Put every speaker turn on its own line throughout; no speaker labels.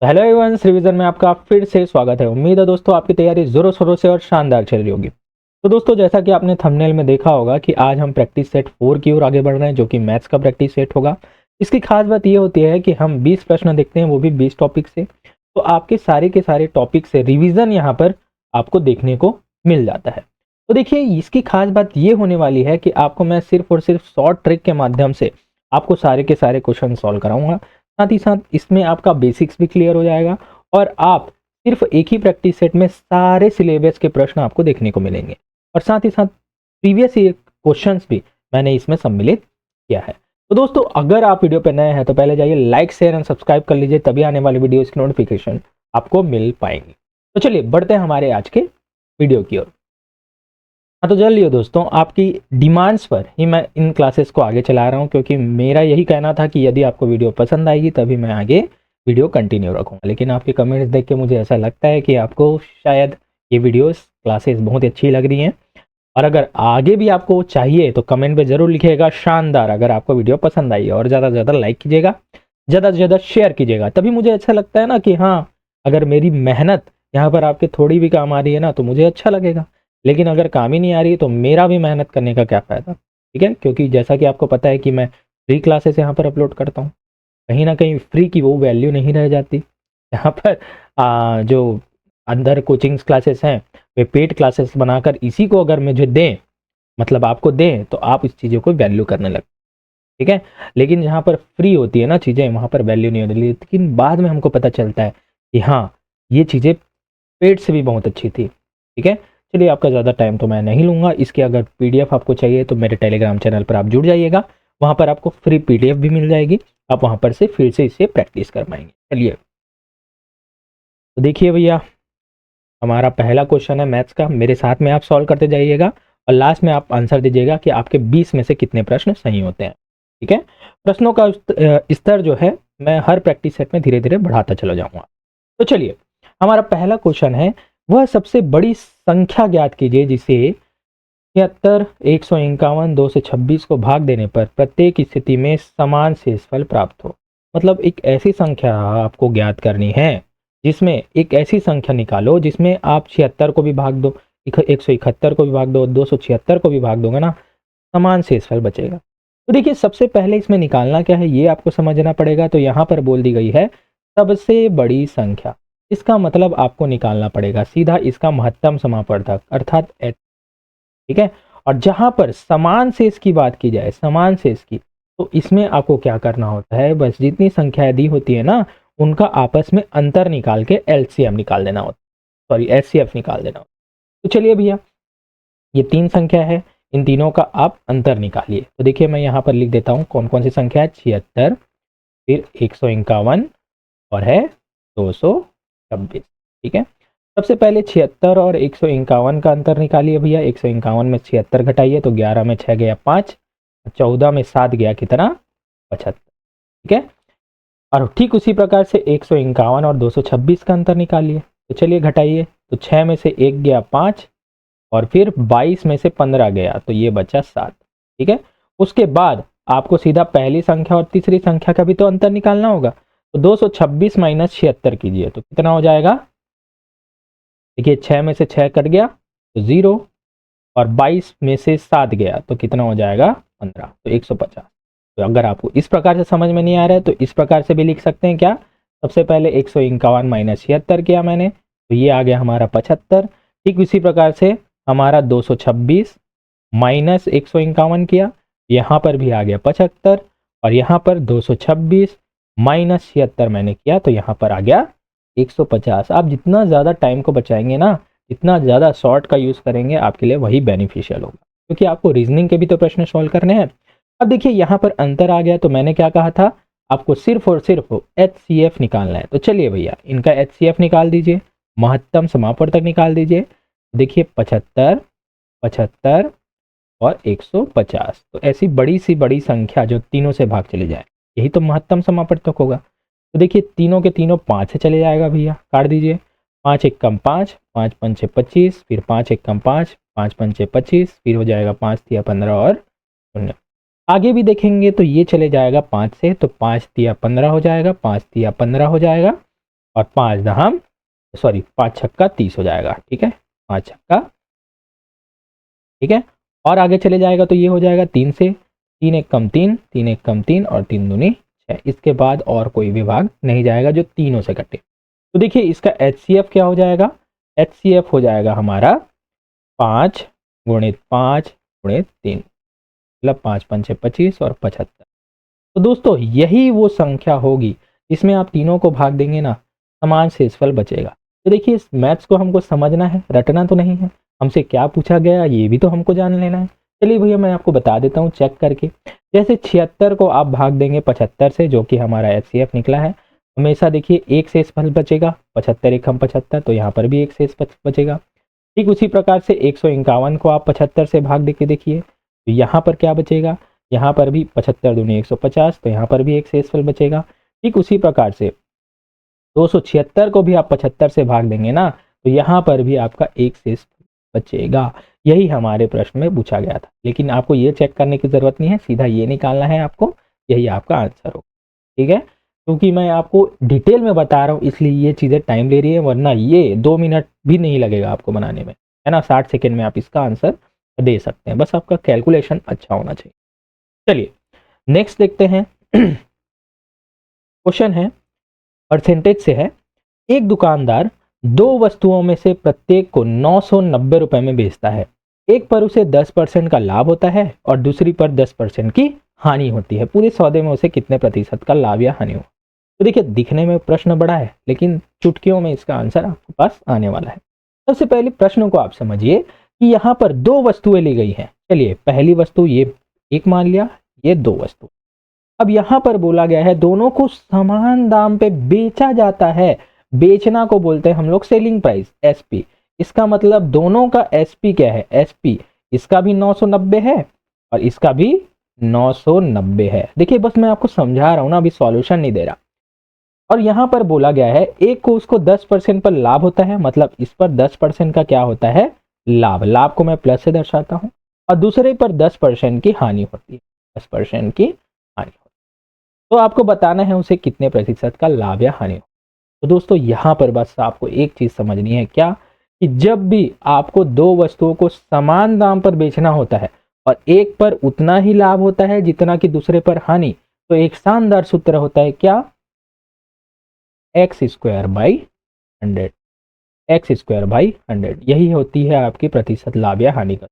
Hello everyone, revision में आपका फिर से स्वागत है। उम्मीद है दोस्तों आपकी तैयारी जोरों शोरों से और शानदार चल रही होगी। तो दोस्तों, जैसा कि आपने थंबनेल में देखा होगा कि आज हम प्रैक्टिस सेट 4 की ओर आगे बढ़ रहे हैं, जो कि मैथ्स का प्रैक्टिस सेट होगा। इसकी खास बात ये होती है कि हम 20 प्रश्न देखते हैं, वो भी 20 टॉपिक से। तो आपके सारे के सारे टॉपिक से रिविजन यहाँ पर आपको देखने को मिल जाता है। तो देखिए, इसकी खास बात ये होने वाली है कि आपको मैं सिर्फ और सिर्फ शॉर्ट ट्रिक के माध्यम से आपको सारे के सारे क्वेश्चन सॉल्व कराऊंगा। साथ ही साथ इसमें आपका बेसिक्स भी क्लियर हो जाएगा और आप सिर्फ एक ही प्रैक्टिस सेट में सारे सिलेबस के प्रश्न आपको देखने को मिलेंगे। और साथ ही साथ प्रीवियस ईयर क्वेश्चंस भी मैंने इसमें सम्मिलित किया है। तो दोस्तों, अगर आप वीडियो पर नए हैं तो पहले जाइए लाइक शेयर एंड सब्सक्राइब कर लीजिए, तभी आने वाली वीडियोस की नोटिफिकेशन आपको मिल पाएंगी। तो चलिए बढ़ते हैं हमारे आज के वीडियो की ओर। हाँ, तो चलिए दोस्तों, आपकी डिमांड्स पर ही मैं इन क्लासेस को आगे चला रहा हूँ, क्योंकि मेरा यही कहना था कि यदि आपको वीडियो पसंद आएगी तभी मैं आगे वीडियो कंटिन्यू रखूँगा। लेकिन आपके कमेंट्स देख के मुझे ऐसा लगता है कि आपको शायद ये वीडियोस क्लासेस बहुत अच्छी लग रही हैं। और अगर आगे भी आपको चाहिए तो कमेंट में ज़रूर लिखिएगा शानदार, अगर आपको वीडियो पसंद आई है। और ज़्यादा से ज़्यादा लाइक कीजिएगा, ज़्यादा से ज़्यादा शेयर कीजिएगा, तभी मुझे अच्छा लगता है ना कि हाँ, अगर मेरी मेहनत यहाँ पर आपके थोड़ी भी काम आ रही है ना, तो मुझे अच्छा लगेगा। लेकिन अगर काम ही नहीं आ रही है तो मेरा भी मेहनत करने का क्या फ़ायदा, ठीक है? क्योंकि जैसा कि आपको पता है कि मैं फ्री क्लासेस यहाँ पर अपलोड करता हूँ। कहीं न कहीं फ्री की वो वैल्यू नहीं रह जाती। यहाँ पर जो अंदर कोचिंग्स क्लासेस हैं, वे पेड क्लासेस बनाकर इसी को अगर मुझे दें, मतलब आपको दें, तो आप इस चीज़ों को वैल्यू करने लगते, ठीक है? लेकिन जहाँ पर फ्री होती है ना चीज़ें, वहाँ पर वैल्यू नहीं होती। लेकिन बाद में हमको पता चलता है कि हाँ, ये चीज़ें पेड से भी बहुत अच्छी थी, ठीक है? चलिए, आपका ज़्यादा टाइम तो मैं नहीं लूँगा। इसकी अगर पीडीएफ आपको चाहिए तो मेरे टेलीग्राम चैनल पर आप जुड़ जाइएगा, वहाँ पर आपको फ्री पीडीएफ भी मिल जाएगी। आप वहाँ पर से फिर से इसे प्रैक्टिस कर पाएंगे। चलिए, तो देखिए भैया, हमारा पहला क्वेश्चन है मैथ्स का। मेरे साथ में आप सॉल्व करते जाइएगा और लास्ट में आप आंसर दीजिएगा कि आपके 20 में से कितने प्रश्न सही होते हैं, ठीक है? प्रश्नों का स्तर जो है मैं हर प्रैक्टिस सेट में धीरे धीरे बढ़ाता चला जाऊँगा। तो चलिए, हमारा पहला क्वेश्चन है, वह सबसे बड़ी संख्या ज्ञात कीजिए जिसे 76, 151, 226 को भाग देने पर प्रत्येक स्थिति में समान शेषफल प्राप्त हो। मतलब एक ऐसी संख्या आपको ज्ञात करनी है जिसमें एक ऐसी संख्या निकालो जिसमें आप 76 को भी भाग दो, 171 को भी भाग दो, 276 को भी भाग दोगे ना, समान शेषफल बचेगा। तो देखिए, सबसे पहले इसमें निकालना क्या है ये आपको समझना पड़ेगा। तो यहाँ पर बोल दी गई है सबसे बड़ी संख्या, इसका मतलब आपको निकालना पड़ेगा सीधा इसका महत्तम समापवर्धक अर्थात h, ठीक है? और जहां पर समान शेष की बात की जाए, समान शेष की, तो इसमें आपको क्या करना होता है, बस जितनी संख्याएं दी होती है ना, उनका आपस में अंतर निकाल के एलसीएम निकाल देना होता है, सॉरी एचसीएफ निकाल देना होता है। तो चलिए भैया, ये 3 संख्या है, इन तीनों का आप अंतर निकालिए। तो देखिए, मैं यहाँ पर लिख देता हूँ कौन कौन सी संख्या है। 76, फिर 151 और है 226, ठीक है? सबसे पहले 76 और 151 का अंतर निकालिए भैया। 151 में 76 घटाइए तो 11 में 6 गया 5, 14 में 7 गया कितना, 75, ठीक है? और ठीक उसी प्रकार से 151 और 226 का अंतर निकालिए। तो चलिए घटाइए, तो 6 में से 1 गया 5 और फिर 22 में से 15 गया तो ये बचा 7, ठीक है? उसके बाद आपको सीधा पहली संख्या और तीसरी संख्या का भी तो अंतर निकालना होगा। तो 226 माइनस 76 कीजिए तो कितना हो जाएगा। देखिए, 6 में से 6 कट गया तो 0, और 22 में से 7 गया तो कितना हो जाएगा, 15, तो 150। तो अगर आपको इस प्रकार से समझ में नहीं आ रहा है तो इस प्रकार से भी लिख सकते हैं। क्या, सबसे पहले 151 माइनस 76 किया मैंने, तो ये आ गया हमारा 75। ठीक इसी प्रकार से हमारा 226 माइनस 151 किया, यहाँ पर भी आ गया 75, और यहाँ पर 226 माइनस 76 मैंने किया तो यहाँ पर आ गया 150। आप जितना ज़्यादा टाइम को बचाएंगे ना, जितना ज़्यादा शॉर्ट का यूज़ करेंगे, आपके लिए वही बेनिफिशियल होगा, क्योंकि आपको रीजनिंग के भी तो प्रश्न सॉल्व करने हैं। अब देखिए, यहाँ पर अंतर आ गया, तो मैंने क्या कहा था, आपको सिर्फ और सिर्फ HCF निकालना है। तो चलिए भैया, इनका HCF निकाल दीजिए, महत्तम समापवर्धक निकाल दीजिए। देखिए, 75, 75 और 150, तो ऐसी बड़ी सी बड़ी संख्या जो तीनों से भाग चली जाए, यही तो महत्तम समापवर्धक होगा। तो देखिए, तीनों के तीनों 5 से चले जाएगा भैया, काट दीजिए। 5 एक कम 5, 5 पंचे 25, फिर 5 एक कम 5, 5 पंचे 25, फिर हो जाएगा 5 तिया 15 और 0। आगे भी देखेंगे तो ये चले जाएगा 5 से, तो 5 तिया 15 हो जाएगा, 5 तिया 15 हो जाएगा, और 5 छक्का 30 हो जाएगा। ठीक है, 5 छक्का, ठीक है। और आगे चले जाएगा तो ये हो जाएगा 3 से, 3 एक कम 3, 3 एक कम 3 और 3 दूनी 6। इसके बाद और कोई भी भाग नहीं जाएगा जो तीनों से कटे। तो देखिए इसका HCF क्या हो जाएगा, HCF हो जाएगा हमारा 5 गुणित 5 गुणित 3, मतलब 5 5 25 और 75। तो दोस्तों यही वो संख्या होगी इसमें आप तीनों को भाग देंगे ना, समान शेषफल बचेगा। तो देखिए इस मैथ्स को हमको समझना है, रटना तो नहीं है। हमसे क्या पूछा गया ये भी तो हमको जान लेना है। चलिए भैया मैं आपको बता देता हूँ चेक करके। जैसे 76 को आप भाग देंगे 75 से, जो कि हमारा HCF निकला है, हमेशा देखिए एक शेषफल बचेगा, 75 एक हम 75, तो यहाँ पर भी एक शेष बचेगा। ठीक उसी प्रकार से 151 को आप 75 से भाग दे के देखिए, तो यहाँ पर क्या बचेगा, यहाँ पर भी 75 दूनी 150, तो यहाँ पर भी एक शेषफल बचेगा। ठीक उसी प्रकार से 276 को भी आप 75 से भाग देंगे ना, तो यहाँ पर भी आपका एक शेष बचेगा। यही हमारे प्रश्न में पूछा गया था, लेकिन आपको ये चेक करने की जरूरत नहीं है, सीधा ये निकालना है आपको, यही आपका आंसर हो। ठीक है, क्योंकि मैं आपको डिटेल में बता रहा हूँ इसलिए ये चीज़ें टाइम ले रही है, वरना ये 2 मिनट भी नहीं लगेगा आपको बनाने में, है ना। 60 सेकेंड में आप इसका आंसर दे सकते हैं, बस आपका कैलकुलेशन अच्छा होना चाहिए। चलिए नेक्स्ट देखते हैं। क्वेश्चन है, परसेंटेज से है। एक दुकानदार 2 वस्तुओं में से प्रत्येक को 990 रुपए में बेचता है। एक पर उसे 10% का लाभ होता है और दूसरी पर 10% की हानि होती है। पूरे सौदे में उसे कितने प्रतिशत का लाभ या हानि हो। तो देखिए दिखने में प्रश्न बड़ा है, लेकिन चुटकियों में इसका आंसर आपके पास आने वाला है। सबसे पहले प्रश्न को आप समझिए कि यहाँ पर 2 वस्तुएं ली गई हैं। चलिए पहली वस्तु ये एक मान लिया, ये 2 वस्तु। अब यहाँ पर बोला गया है दोनों को समान दाम पे बेचा जाता है। बेचना को बोलते हैं हम लोग सेलिंग प्राइस, SP। इसका मतलब दोनों का SP क्या है, SP। इसका भी 990 है और इसका भी 990 है। देखिए बस मैं आपको समझा रहा हूं ना, अभी सॉल्यूशन नहीं दे रहा। और यहाँ पर बोला गया है एक को उसको 10% पर लाभ होता है, मतलब इस पर 10% का क्या होता है, लाभ। लाभ को मैं प्लस से दर्शाता हूं। और दूसरे पर 10% की हानि होती है, 10% की हानि। तो आपको बताना है उसे कितने प्रतिशत का लाभ या हानि हो। तो दोस्तों यहाँ पर बस आपको एक चीज समझनी है, क्या, कि जब भी आपको 2 वस्तुओं को समान दाम पर बेचना होता है और एक पर उतना ही लाभ होता है जितना कि दूसरे पर हानि, तो एक शानदार सूत्र होता है क्या, x²/100। x²/100 यही होती है आपकी प्रतिशत लाभ या हानि का।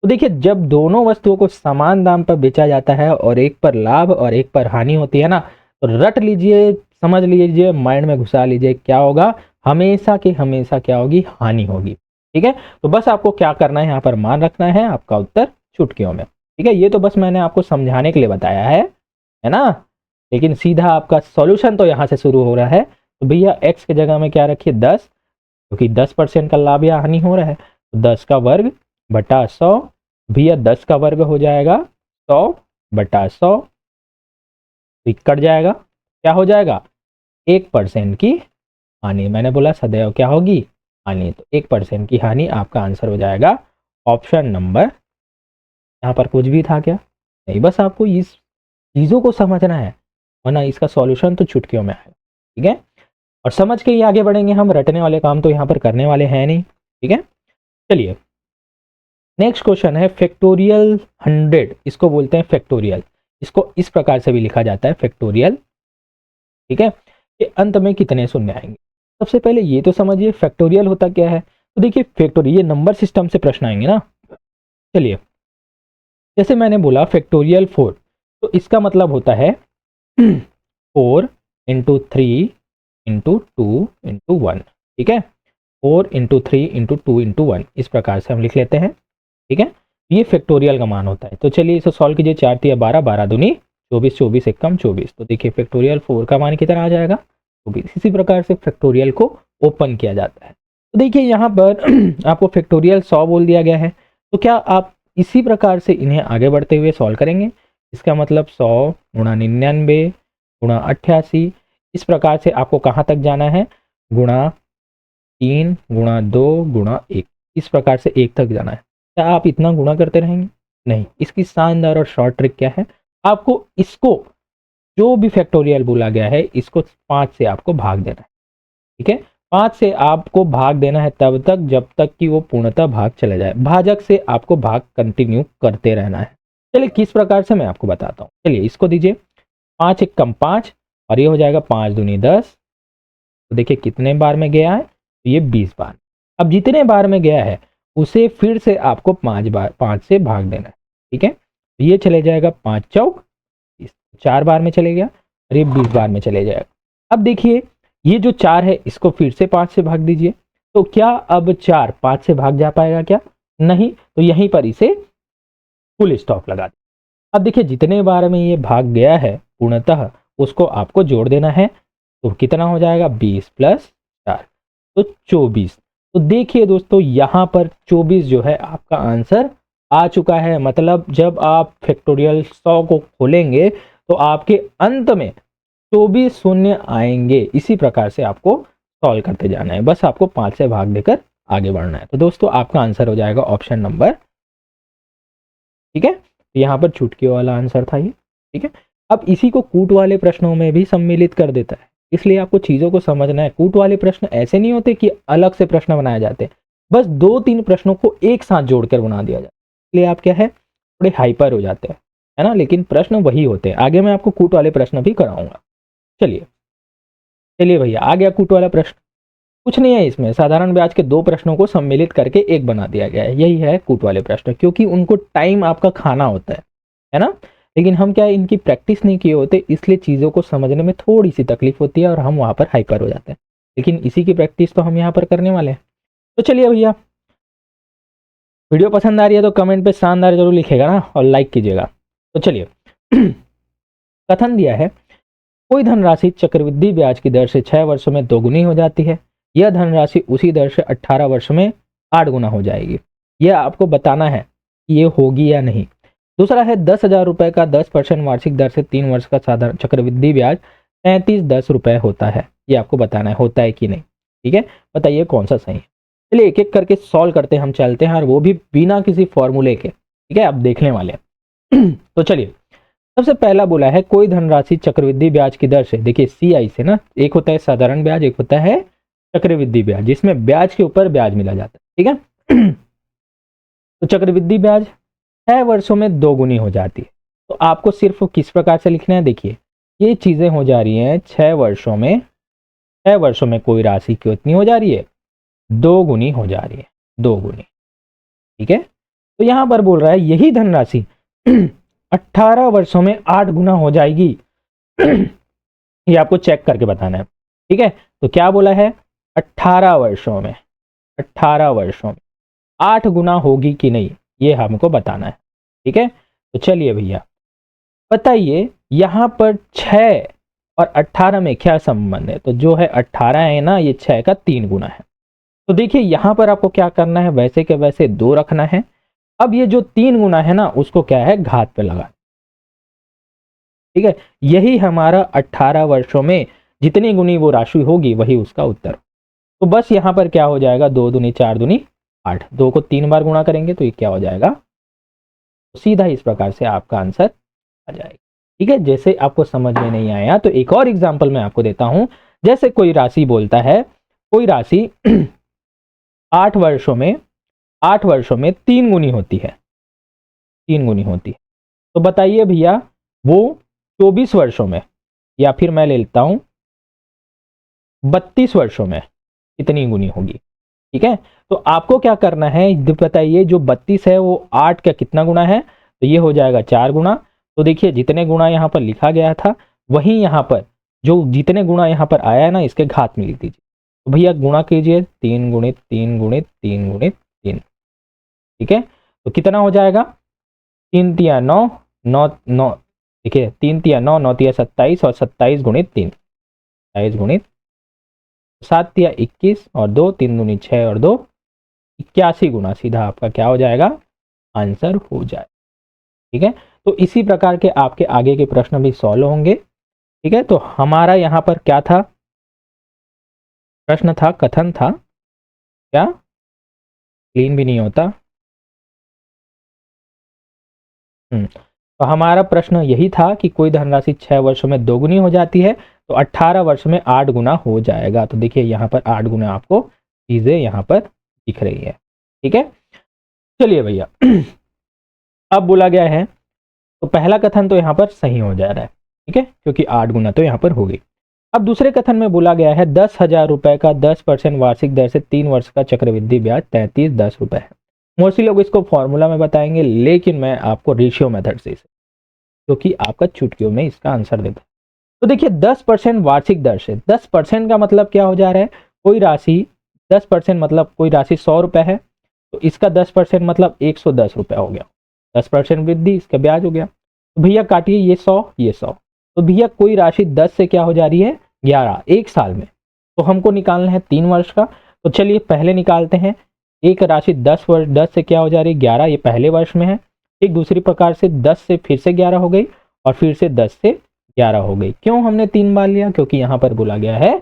तो देखिए जब दोनों वस्तुओं को समान दाम पर बेचा जाता है और एक पर लाभ और एक पर हानि होती है ना, तो रट लीजिए, समझ लीजिए, माइंड में घुसा लीजिए, क्या होगा, हमेशा की हमेशा क्या होगी, हानि होगी। ठीक है, तो बस आपको क्या करना है, यहाँ पर मान रखना है, आपका उत्तर चुटकियों में। ठीक है, ये तो बस मैंने आपको समझाने के लिए बताया है ना। लेकिन सीधा आपका सॉल्यूशन तो यहाँ से शुरू हो रहा है। तो भैया x की जगह में क्या रखिए, 10, क्योंकि 10% का लाभ या हानि हो रहा है, तो 10 का वर्ग बटा 100। भैया 10 का वर्ग हो जाएगा 100/100, कट जाएगा, क्या हो जाएगा, 1% की हानि। मैंने बोला सदैव क्या होगी, हानि। तो 1% की हानि आपका आंसर हो जाएगा ऑप्शन नंबर। यहाँ पर कुछ भी था क्या, नहीं, बस आपको इस चीज़ों को समझना है, वरना इसका सॉल्यूशन तो चुटकियों में आएगा। ठीक है, और समझ के ही आगे बढ़ेंगे हम, रटने वाले काम तो यहाँ पर करने वाले हैं नहीं। ठीक है, चलिए नेक्स्ट क्वेश्चन है, फैक्टोरियल 100, इसको बोलते हैं फैक्टोरियल। इसको इस प्रकार से भी लिखा जाता है फैक्टोरियल। ठीक है, कि अंत में कितने शून्य आएंगे। सबसे पहले ये तो समझिए फैक्टोरियल होता क्या है। तो देखिए फैक्टोरियल, ये नंबर सिस्टम से प्रश्न आएंगे ना। चलिए जैसे मैंने बोला फैक्टोरियल 4, तो इसका मतलब होता है 4 × 3 × 2 × 1। ठीक है, 4 × 3 × 2 × 1, इस प्रकार से हम लिख लेते हैं। ठीक है, ये फैक्टोरियल का मान होता है। तो चलिए इसे सॉल्व कीजिए, 4 × 3 = 12, 12 दूनी 24, 24 × 1 = 24। तो देखिए फैक्टोरियल 4 का मान कितना आ जाएगा, 24। इसी प्रकार से फैक्टोरियल को ओपन किया जाता है। तो देखिए यहाँ पर आपको फैक्टोरियल 100 बोल दिया गया है, तो क्या आप इसी प्रकार से इन्हें आगे बढ़ते हुए सॉल्व करेंगे। इसका मतलब 100 × 99 × 88, इस प्रकार से आपको कहाँ तक जाना है, गुणा 3 × 2 × 1, इस प्रकार से 1 तक जाना है। क्या आप इतना गुणा करते रहेंगे, नहीं। इसकी शानदार और शॉर्ट ट्रिक क्या है, आपको इसको जो भी फैक्टोरियल बोला गया है इसको 5 से आपको भाग देना है। ठीक है। 5 से आपको भाग देना है तब तक जब तक कि वो पूर्णतः भाग चला जाए। भाजक से आपको भाग कंटिन्यू करते रहना है। चलिए किस प्रकार से मैं आपको बताता हूँ। चलिए इसको दीजिए 5 एक कम 5 और ये हो जाएगा 5 दूनी 10। तो देखिए कितने बार में गया है, तो ये 20 बार। अब जितने बार में गया है उसे फिर से आपको 5 से भाग देना है। ठीक है, तो ये चले जाएगा 5 चौक 4 बार में चले गया और ये 20 बार में चले जाएगा। अब देखिए ये जो 4 है इसको फिर से 5 से भाग दीजिए। तो क्या अब 4 5 से भाग जा पाएगा क्या? नहीं, तो यहीं पर इसे फुल स्टॉप लगा दें। अब देखिए जितने बार में ये भाग गया है पूर्णतः उसको आपको जोड़ देना है। तो कितना हो जाएगा 20 प्लस 4 तो 24। तो देखिए दोस्तों यहाँ पर 24 जो है आपका आंसर आ चुका है। मतलब जब आप फैक्टोरियल 100 को खोलेंगे तो आपके अंत में 24 शून्य आएंगे। इसी प्रकार से आपको सॉल्व करते जाना है, बस आपको 5 से भाग देकर आगे बढ़ना है। तो दोस्तों आपका आंसर हो जाएगा ऑप्शन नंबर, ठीक है। यहाँ पर चुटकी वाला आंसर था ये, ठीक है। अब इसी को कूट वाले प्रश्नों में भी सम्मिलित कर देता है, इसलिए आपको चीजों को समझना है। कूट वाले प्रश्न ऐसे नहीं होते कि अलग से प्रश्न बनाए जाते हैं, बस 2-3 प्रश्नों को एक साथ जोड़कर बना दिया जाता है, इसलिए आप क्या है थोड़े हाइपर हो जाते हैं, है ना। लेकिन प्रश्न वही होते हैं। आगे मैं आपको कूट वाले प्रश्न भी कराऊंगा। चलिए चलिए भैया आ गया कूट वाला प्रश्न। कुछ नहीं है इसमें, साधारण ब्याज के 2 प्रश्नों को सम्मिलित करके एक बना दिया गया है। यही है कूट वाले प्रश्न, क्योंकि उनको टाइम आपका खाना होता है ना। लेकिन हम क्या है इनकी प्रैक्टिस नहीं किए होते, इसलिए चीज़ों को समझने में थोड़ी सी तकलीफ होती है और हम वहाँ पर हाइपर हो जाते हैं। लेकिन इसी की प्रैक्टिस तो हम यहाँ पर करने वाले हैं। तो चलिए भैया, वीडियो पसंद आ रही है तो कमेंट पे शानदार जरूर लिखेगा ना और लाइक कीजिएगा। तो चलिए कथन दिया है, कोई धनराशि चक्रवृद्धि ब्याज की दर से 6 वर्षों में 2 गुनी हो जाती है। यह धनराशि उसी दर से 18 वर्ष में 8 गुना हो जाएगी। यह आपको बताना है कि ये होगी या नहीं। दूसरा है 10,000 रुपए का 10% वार्षिक दर से 3 वर्ष का साधारण चक्रवृद्धि ब्याज 3310 रुपए होता है। ये आपको बताना है होता है कि नहीं। ठीक है, बताइए कौन सा सही है। चलिए एक एक करके सॉल्व करते हम चलते हैं, और वो भी बिना किसी फॉर्मूले के। ठीक है, आप देखने वाले हैं। तो चलिए सबसे पहला बोला है कोई धनराशि चक्रवृद्धि ब्याज की दर से, देखिए CI से ना, एक होता है साधारण ब्याज, एक होता है चक्रवृद्धि ब्याज, जिसमें ब्याज के ऊपर ब्याज मिला जाता है। ठीक है, तो चक्रवृद्धि ब्याज 6 वर्षों में 2 गुनी हो जाती है। तो आपको सिर्फ किस प्रकार से लिखना है, देखिए ये चीजें हो जा रही हैं 6 वर्षों में। 6 वर्षों में कोई राशि कितनी हो जा रही है, 2 गुनी हो जा रही है, 2 गुनी। ठीक है, तो यहां पर बोल रहा है यही धनराशि 18 वर्षों में 8 गुना हो जाएगी। ये आपको चेक करके बताना है। ठीक है, तो क्या बोला है 18 वर्षों में, 18 वर्षों में 8 गुना होगी कि नहीं, ये हमको बताना है। ठीक है, तो चलिए भैया बताइए यहां पर 6 और 18 में क्या संबंध है। तो जो है 18 है ना, ये 6 का 3 गुना है। तो देखिए यहां पर आपको क्या करना है, वैसे के वैसे 2 रखना है। अब ये जो 3 गुना है ना, उसको क्या है घात पे लगा। ठीक है, यही हमारा 18 वर्षों में जितनी गुनी वो राशि होगी वही उसका उत्तर। तो बस यहां पर क्या हो जाएगा, 2 दूनी 4 दूनी 8, 2 को 3 बार गुणा करेंगे तो ये क्या हो जाएगा, तो सीधा इस प्रकार से आपका आंसर आ जाएगा। ठीक है, जैसे आपको समझ में नहीं आया तो एक और एग्जाम्पल मैं आपको देता हूं। जैसे कोई राशि बोलता है, कोई राशि 8 वर्षों में 3 गुनी होती है, 3 गुनी होती है। तो बताइए भैया वो 24 वर्षों में, या फिर मैं ले लेता हूं 32 वर्षों में कितनी गुनी होगी। ठीक है, तो आपको क्या करना है बताइए, जो 32 है वो 8 का कितना गुना है, तो ये हो जाएगा 4 गुना। तो देखिए जितने गुना यहाँ पर लिखा गया था वही यहाँ पर जो जितने गुना यहाँ पर आया है ना, इसके घात में लिख दीजिए। तो भैया गुणा कीजिए, 3 गुणित 3 गुणित 3 गुणित 3। ठीक है, तो कितना हो जाएगा, 3 तिया 9, 9 9, देखिए 3 तिया 9, 9 तिया 27 और 27 गुणित 3, 27 गुणित 7 तिया 21 और 2, 3 दूनी 6 और 2 81 गुना, सीधा आपका क्या हो जाएगा आंसर हो जाए। ठीक है, तो इसी प्रकार के आपके आगे के प्रश्न भी सॉल्व होंगे। ठीक है, तो हमारा यहाँ पर क्या था, प्रश्न था, कथन था, क्या क्लीन भी नहीं होता। तो हमारा प्रश्न यही था कि कोई धनराशि 6 वर्षों में 2 गुनी हो जाती है। तो 18 वर्ष में 8 गुना हो जाएगा। तो देखिए यहाँ पर 8 गुना आपको चीजें यहाँ पर दिख रही है। ठीक है, चलिए भैया अब बोला गया है, तो पहला कथन तो यहाँ पर सही हो जा रहा है, ठीक है, क्योंकि 8 गुना तो यहाँ पर होगी। अब दूसरे कथन में बोला गया है 10,000 रुपए का 10% वार्षिक दर से 3 वर्ष का चक्रवृद्धि ब्याज 3310 रुपए है। मोस्टली लोग इसको फॉर्मूला में बताएंगे, लेकिन मैं आपको रेशियो मेथड से, क्योंकि आपका चुटकियों में इसका आंसर देता है। तो देखिए 10% वार्षिक दर से, 10% का मतलब क्या हो जा रहा है, कोई राशि 10% मतलब कोई राशि 100 रुपए है, तो इसका 10% मतलब 110 रुपए हो गया। 10% वृद्धि, इसका ब्याज हो गया। तो भैया काटिए, ये 100 ये 100, तो भैया कोई राशि 10 से क्या हो जा रही है 11 एक साल में, तो हमको निकालना है 3 वर्ष का। तो चलिए पहले निकालते हैं। एक राशि 10 से क्या हो जा रही है 11, ये पहले वर्ष में है। एक दूसरी प्रकार से 10 से फिर से 11 हो गई, और फिर से 10 से 11 हो गई। क्यों हमने 3 बार लिया, क्योंकि यहाँ पर बोला गया है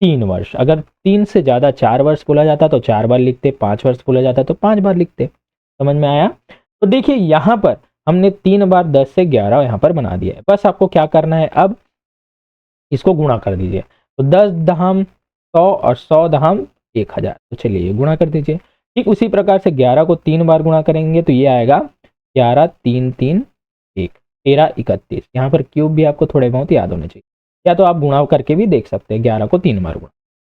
3 वर्ष। अगर 3 से ज़्यादा 4 वर्ष बोला जाता तो 4 बार लिखते, 5 वर्ष बोला जाता तो 5 बार लिखते। समझ में आया। तो देखिए यहाँ पर हमने 3 बार 10 से 11 यहाँ पर बना दिया है। बस आपको क्या करना है, अब इसको गुणा कर दीजिए। तो 10 दहम 100 और 100 दहम 1000। तो चलिए ये गुणा कर दीजिए। ठीक उसी प्रकार से 11 को 3 बार गुणा करेंगे तो ये आएगा 11 3 3 1 13 31। यहाँ पर क्यूब भी आपको थोड़े बहुत याद होने चाहिए, या तो आप गुणा करके भी देख सकते हैं। 11 को 3 बार गुणा,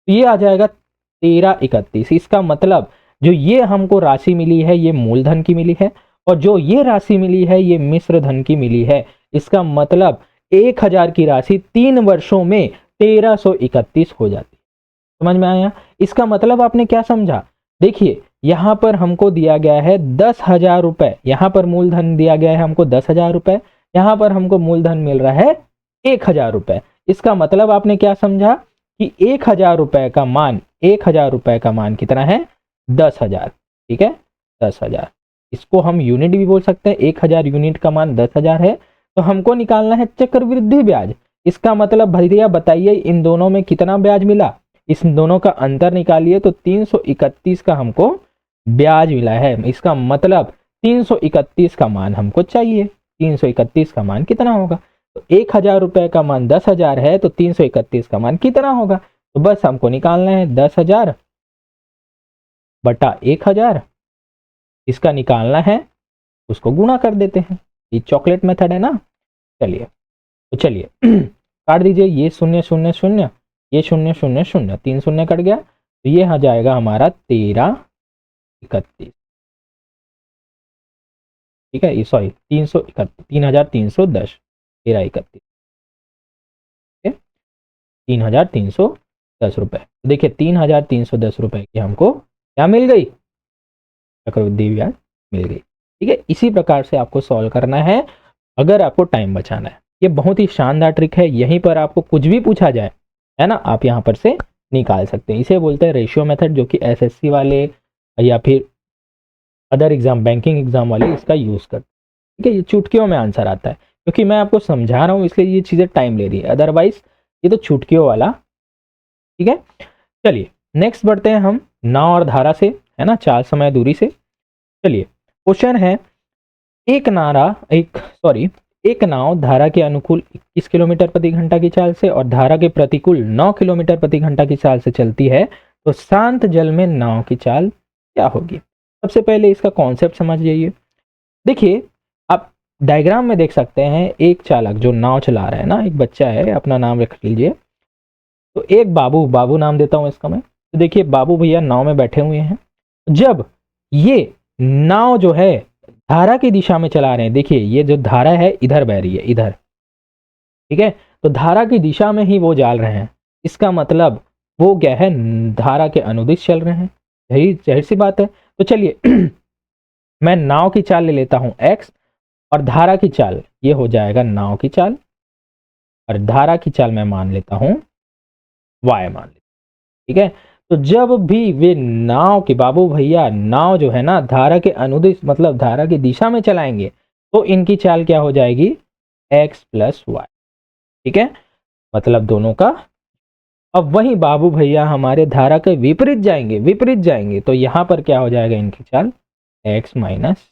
तो ये आ जाएगा 13 31। इसका मतलब जो ये हमको राशि मिली है ये मूलधन की मिली है, और जो ये राशि मिली है ये मिश्र धन की मिली है। इसका मतलब 1000 की राशि 3 वर्षों में 1331 हो जाती है। समझ में आया। इसका मतलब आपने क्या समझा, देखिए यहां पर हमको दिया गया है 10,000 रुपए, यहां पर मूलधन दिया गया है हमको 10,000 रुपए, यहां पर हमको मूलधन मिल रहा है 1000 रुपए। इसका मतलब आपने क्या समझा कि 1000 रुपए का मान, 1000 रुपए का मान कितना है 10,000। ठीक है, 10,000। इसको हम यूनिट भी बोल सकते हैं। 1000 यूनिट का मान 10,000 है। तो हमको निकालना है चक्रवृद्धि ब्याज। इसका मतलब भैया बताइए इन दोनों में कितना ब्याज मिला, इस दोनों का अंतर निकालिए। तो 331 का हमको ब्याज मिला है। इसका मतलब 331 का मान हमको चाहिए। 331 का मान कितना होगा, तो 1000 रुपए का मान 10,000 है, तो 331 का मान कितना होगा, तो बस हमको निकालना है 10,000 बटा 1000। इसका निकालना है, उसको गुणा कर देते हैं। ये चॉकलेट मेथड है ना। चलिए तो चलिए काट दीजिए। ये 0 0 0, ये 0 0 0, 3 शून्य कट गया, तो ये आ जाएगा हमारा 13 31। ठीक है, ये सॉरी 331, 3310 13 31, 3310 रुपए। देखिए 3310 रुपए की हमको क्या मिल गई, चक्रवृद्धि ब्याज मिल गई। ठीक है, इसी प्रकार से आपको सॉल्व करना है अगर आपको टाइम बचाना है। ये बहुत ही शानदार ट्रिक है। यहीं पर आपको कुछ भी पूछा जाए, है ना, आप यहाँ पर से निकाल सकते हैं। इसे बोलते हैं रेशियो मेथड, जो कि एसएससी वाले या फिर अदर एग्जाम, बैंकिंग एग्जाम वाले इसका यूज करते हैं। ठीक है, ये चुटकियों में आंसर आता है, क्योंकि मैं आपको समझा रहा हूँ इसलिए ये चीजें टाइम ले रही है, अदरवाइज ये तो चुटकियों वाला। ठीक है, चलिए नेक्स्ट बढ़ते हैं हम नाव और धारा से, है ना, चाल समय दूरी से। चलिए क्वेश्चन है, एक नाव धारा के अनुकूल 21 किलोमीटर प्रति घंटा की चाल से और धारा के प्रतिकूल 9 किलोमीटर प्रति घंटा की चाल से चलती है, तो शांत जल में नाव की चाल क्या होगी। सबसे पहले इसका कॉन्सेप्ट समझ जाइए। देखिए आप डायग्राम में देख सकते हैं, एक चालक जो नाव चला रहा है ना, एक बच्चा है, अपना नाम रख लीजिए। तो एक बाबू नाम देता हूं इसका मैं। तो देखिए बाबू भैया नाव में बैठे हुए हैं। जब ये नाव जो है धारा की दिशा में चला रहे हैं, देखिए ये जो धारा है इधर बह रही है, इधर। ठीक है, तो धारा की दिशा में ही वो जाल रहे हैं। इसका मतलब वो क्या है, धारा के अनुदिश चल रहे हैं। जाहिर सी बात है। तो चलिए मैं नाव की चाल ले लेता हूं x, और धारा की चाल ये हो जाएगा नाव की चाल, और धारा की चाल मैं मान लेता हूं y मान लेता हूं। ठीक है, तो जब भी वे नाव के बाबू भैया नाव जो है ना धारा के अनुदिश मतलब धारा की दिशा में चलाएंगे, तो इनकी चाल क्या हो जाएगी x प्लस वाई। ठीक है, मतलब दोनों का। अब वही बाबू भैया हमारे धारा के विपरीत जाएंगे, तो यहां पर क्या हो जाएगा इनकी चाल x माइनस।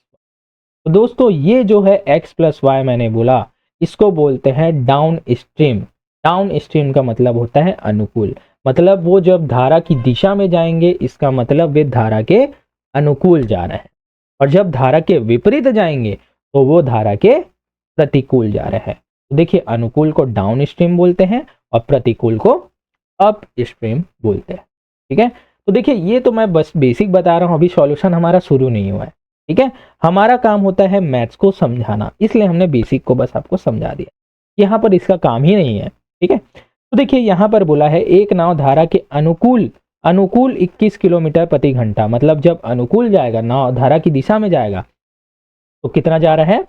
तो दोस्तों ये जो है x प्लस वाई मैंने बोला, इसको बोलते हैं डाउन स्ट्रीम। डाउन स्ट्रीम का मतलब होता है अनुकूल, मतलब वो जब धारा की दिशा में जाएंगे इसका मतलब वे धारा के अनुकूल जा रहे हैं, और जब धारा के विपरीत जाएंगे तो वो धारा के प्रतिकूल जा रहे हैं। तो देखिए अनुकूल को डाउन स्ट्रीम बोलते हैं और प्रतिकूल को अप स्ट्रीम बोलते हैं। ठीक है, तो देखिए ये तो मैं बस बेसिक बता रहा हूं, अभी सॉल्यूशन हमारा शुरू नहीं हुआ है। ठीक है, हमारा काम होता है मैथ्स को समझाना, इसलिए हमने बेसिक को बस आपको समझा दिया, यहाँ पर इसका काम ही नहीं है। ठीक है, तो देखिए यहाँ पर बोला है एक नाव धारा के अनुकूल अनुकूल 21 किलोमीटर प्रति घंटा, मतलब जब अनुकूल जाएगा, नाव धारा की दिशा में जाएगा तो कितना जा रहा है,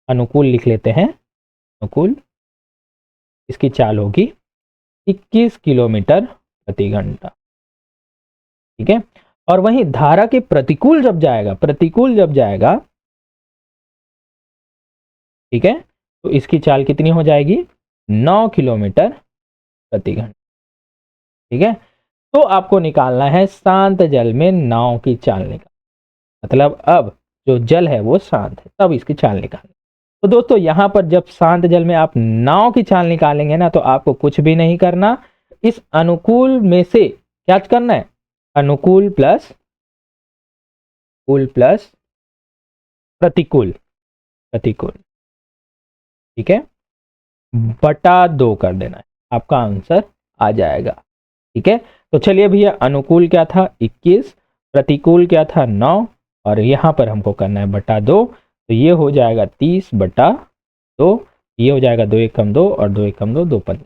अनुकूल लिख लेते हैं, अनुकूल, इसकी चाल होगी 21 किलोमीटर प्रति घंटा। ठीक है, और वहीं धारा के प्रतिकूल जब जाएगा, प्रतिकूल जब जाएगा, ठीक है, तो इसकी चाल कितनी हो जाएगी, 9 किलोमीटर प्रति घंटा। ठीक है, तो आपको निकालना है शांत जल में नाव की चाल निकाल, मतलब अब जो जल है वो शांत है, तब इसकी चाल निकालनी। तो दोस्तों यहां पर जब शांत जल में आप नाव की चाल निकालेंगे ना, तो आपको कुछ भी नहीं करना, इस अनुकूल में से क्या करना है, अनुकूल प्लस प्रतिकूल, प्रतिकूल, ठीक है, बटा 2 कर देना है, आपका आंसर आ जाएगा। ठीक है, तो चलिए भैया अनुकूल क्या था 21, प्रतिकूल क्या था 9, और यहां पर हमको करना है बटा 2, तो ये हो जाएगा 30 बटा 2, ये हो जाएगा 2 एकम 2 और 2 एकम 2 2 15।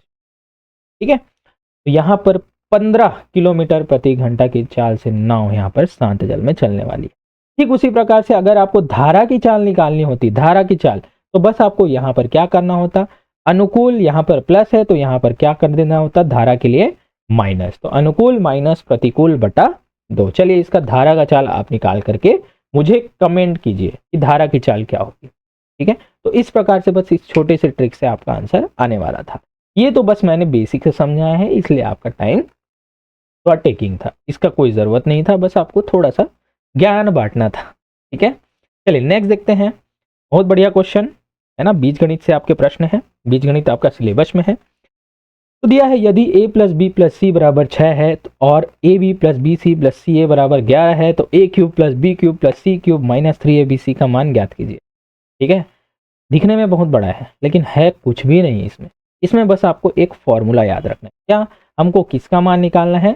ठीक है, तो यहाँ पर 15 किलोमीटर प्रति घंटा की चाल से नाव यहाँ पर शांत जल में चलने वाली है। ठीक उसी प्रकार से अगर आपको धारा की चाल निकालनी होती, धारा की चाल, तो बस आपको यहाँ पर क्या करना होता, अनुकूल यहाँ पर प्लस है तो यहाँ पर क्या कर देना होता, धारा के लिए माइनस, तो अनुकूल माइनस प्रतिकूल बटा 2। चलिए इसका धारा का चाल आप निकाल करके मुझे कमेंट कीजिए कि धारा की चाल क्या होगी। ठीक है, तो इस प्रकार से बस इस छोटे से ट्रिक से आपका आंसर आने वाला था। ये तो बस मैंने बेसिक से समझाया है, इसलिए आपका टाइम थोड़ा टेकिंग था, इसका कोई ज़रूरत नहीं था, बस आपको थोड़ा सा ज्ञान बांटना था। ठीक है, चलिए नेक्स्ट देखते हैं। बहुत बढ़िया क्वेश्चन है ना, बीजगणित से आपके प्रश्न है, बीजगणित आपका सिलेबस में है। तो दिया है यदि a plus B plus C बराबर 6 है और A B plus B C plus C A बराबर 11 है, तो a cube plus B cube plus C cube minus 3abc का मान ज्ञात कीजिए। ठीक है, दिखने में बहुत बड़ा है लेकिन है कुछ भी नहीं इसमें, इसमें बस आपको एक फॉर्मूला याद रखना है। क्या, हमको किसका मान निकालना है,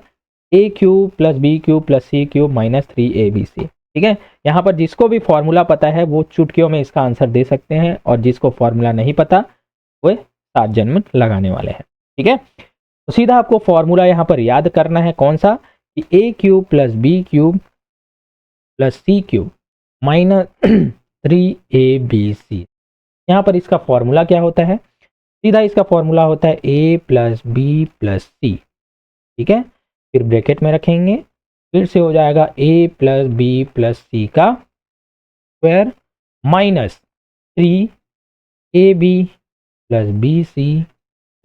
a cube plus B cube plus C cube minus 3abc। ठीक है, यहाँ पर जिसको भी फॉर्मूला पता है वो चुटकियों में इसका आंसर दे सकते हैं, और जिसको फॉर्मूला नहीं पता वो 7 जन्म लगाने वाले हैं। ठीक है, तो सीधा आपको फॉर्मूला यहाँ पर याद करना है, कौन सा, कि a cube plus B cube plus C cube minus 3abc। यहाँ पर इसका फॉर्मूला क्या होता है, सीधा इसका फॉर्मूला होता है a प्लस बी प्लस सी। ठीक है, फिर ब्रैकेट में रखेंगे, फिर से हो जाएगा a plus B plus C का square minus 3ab plus B C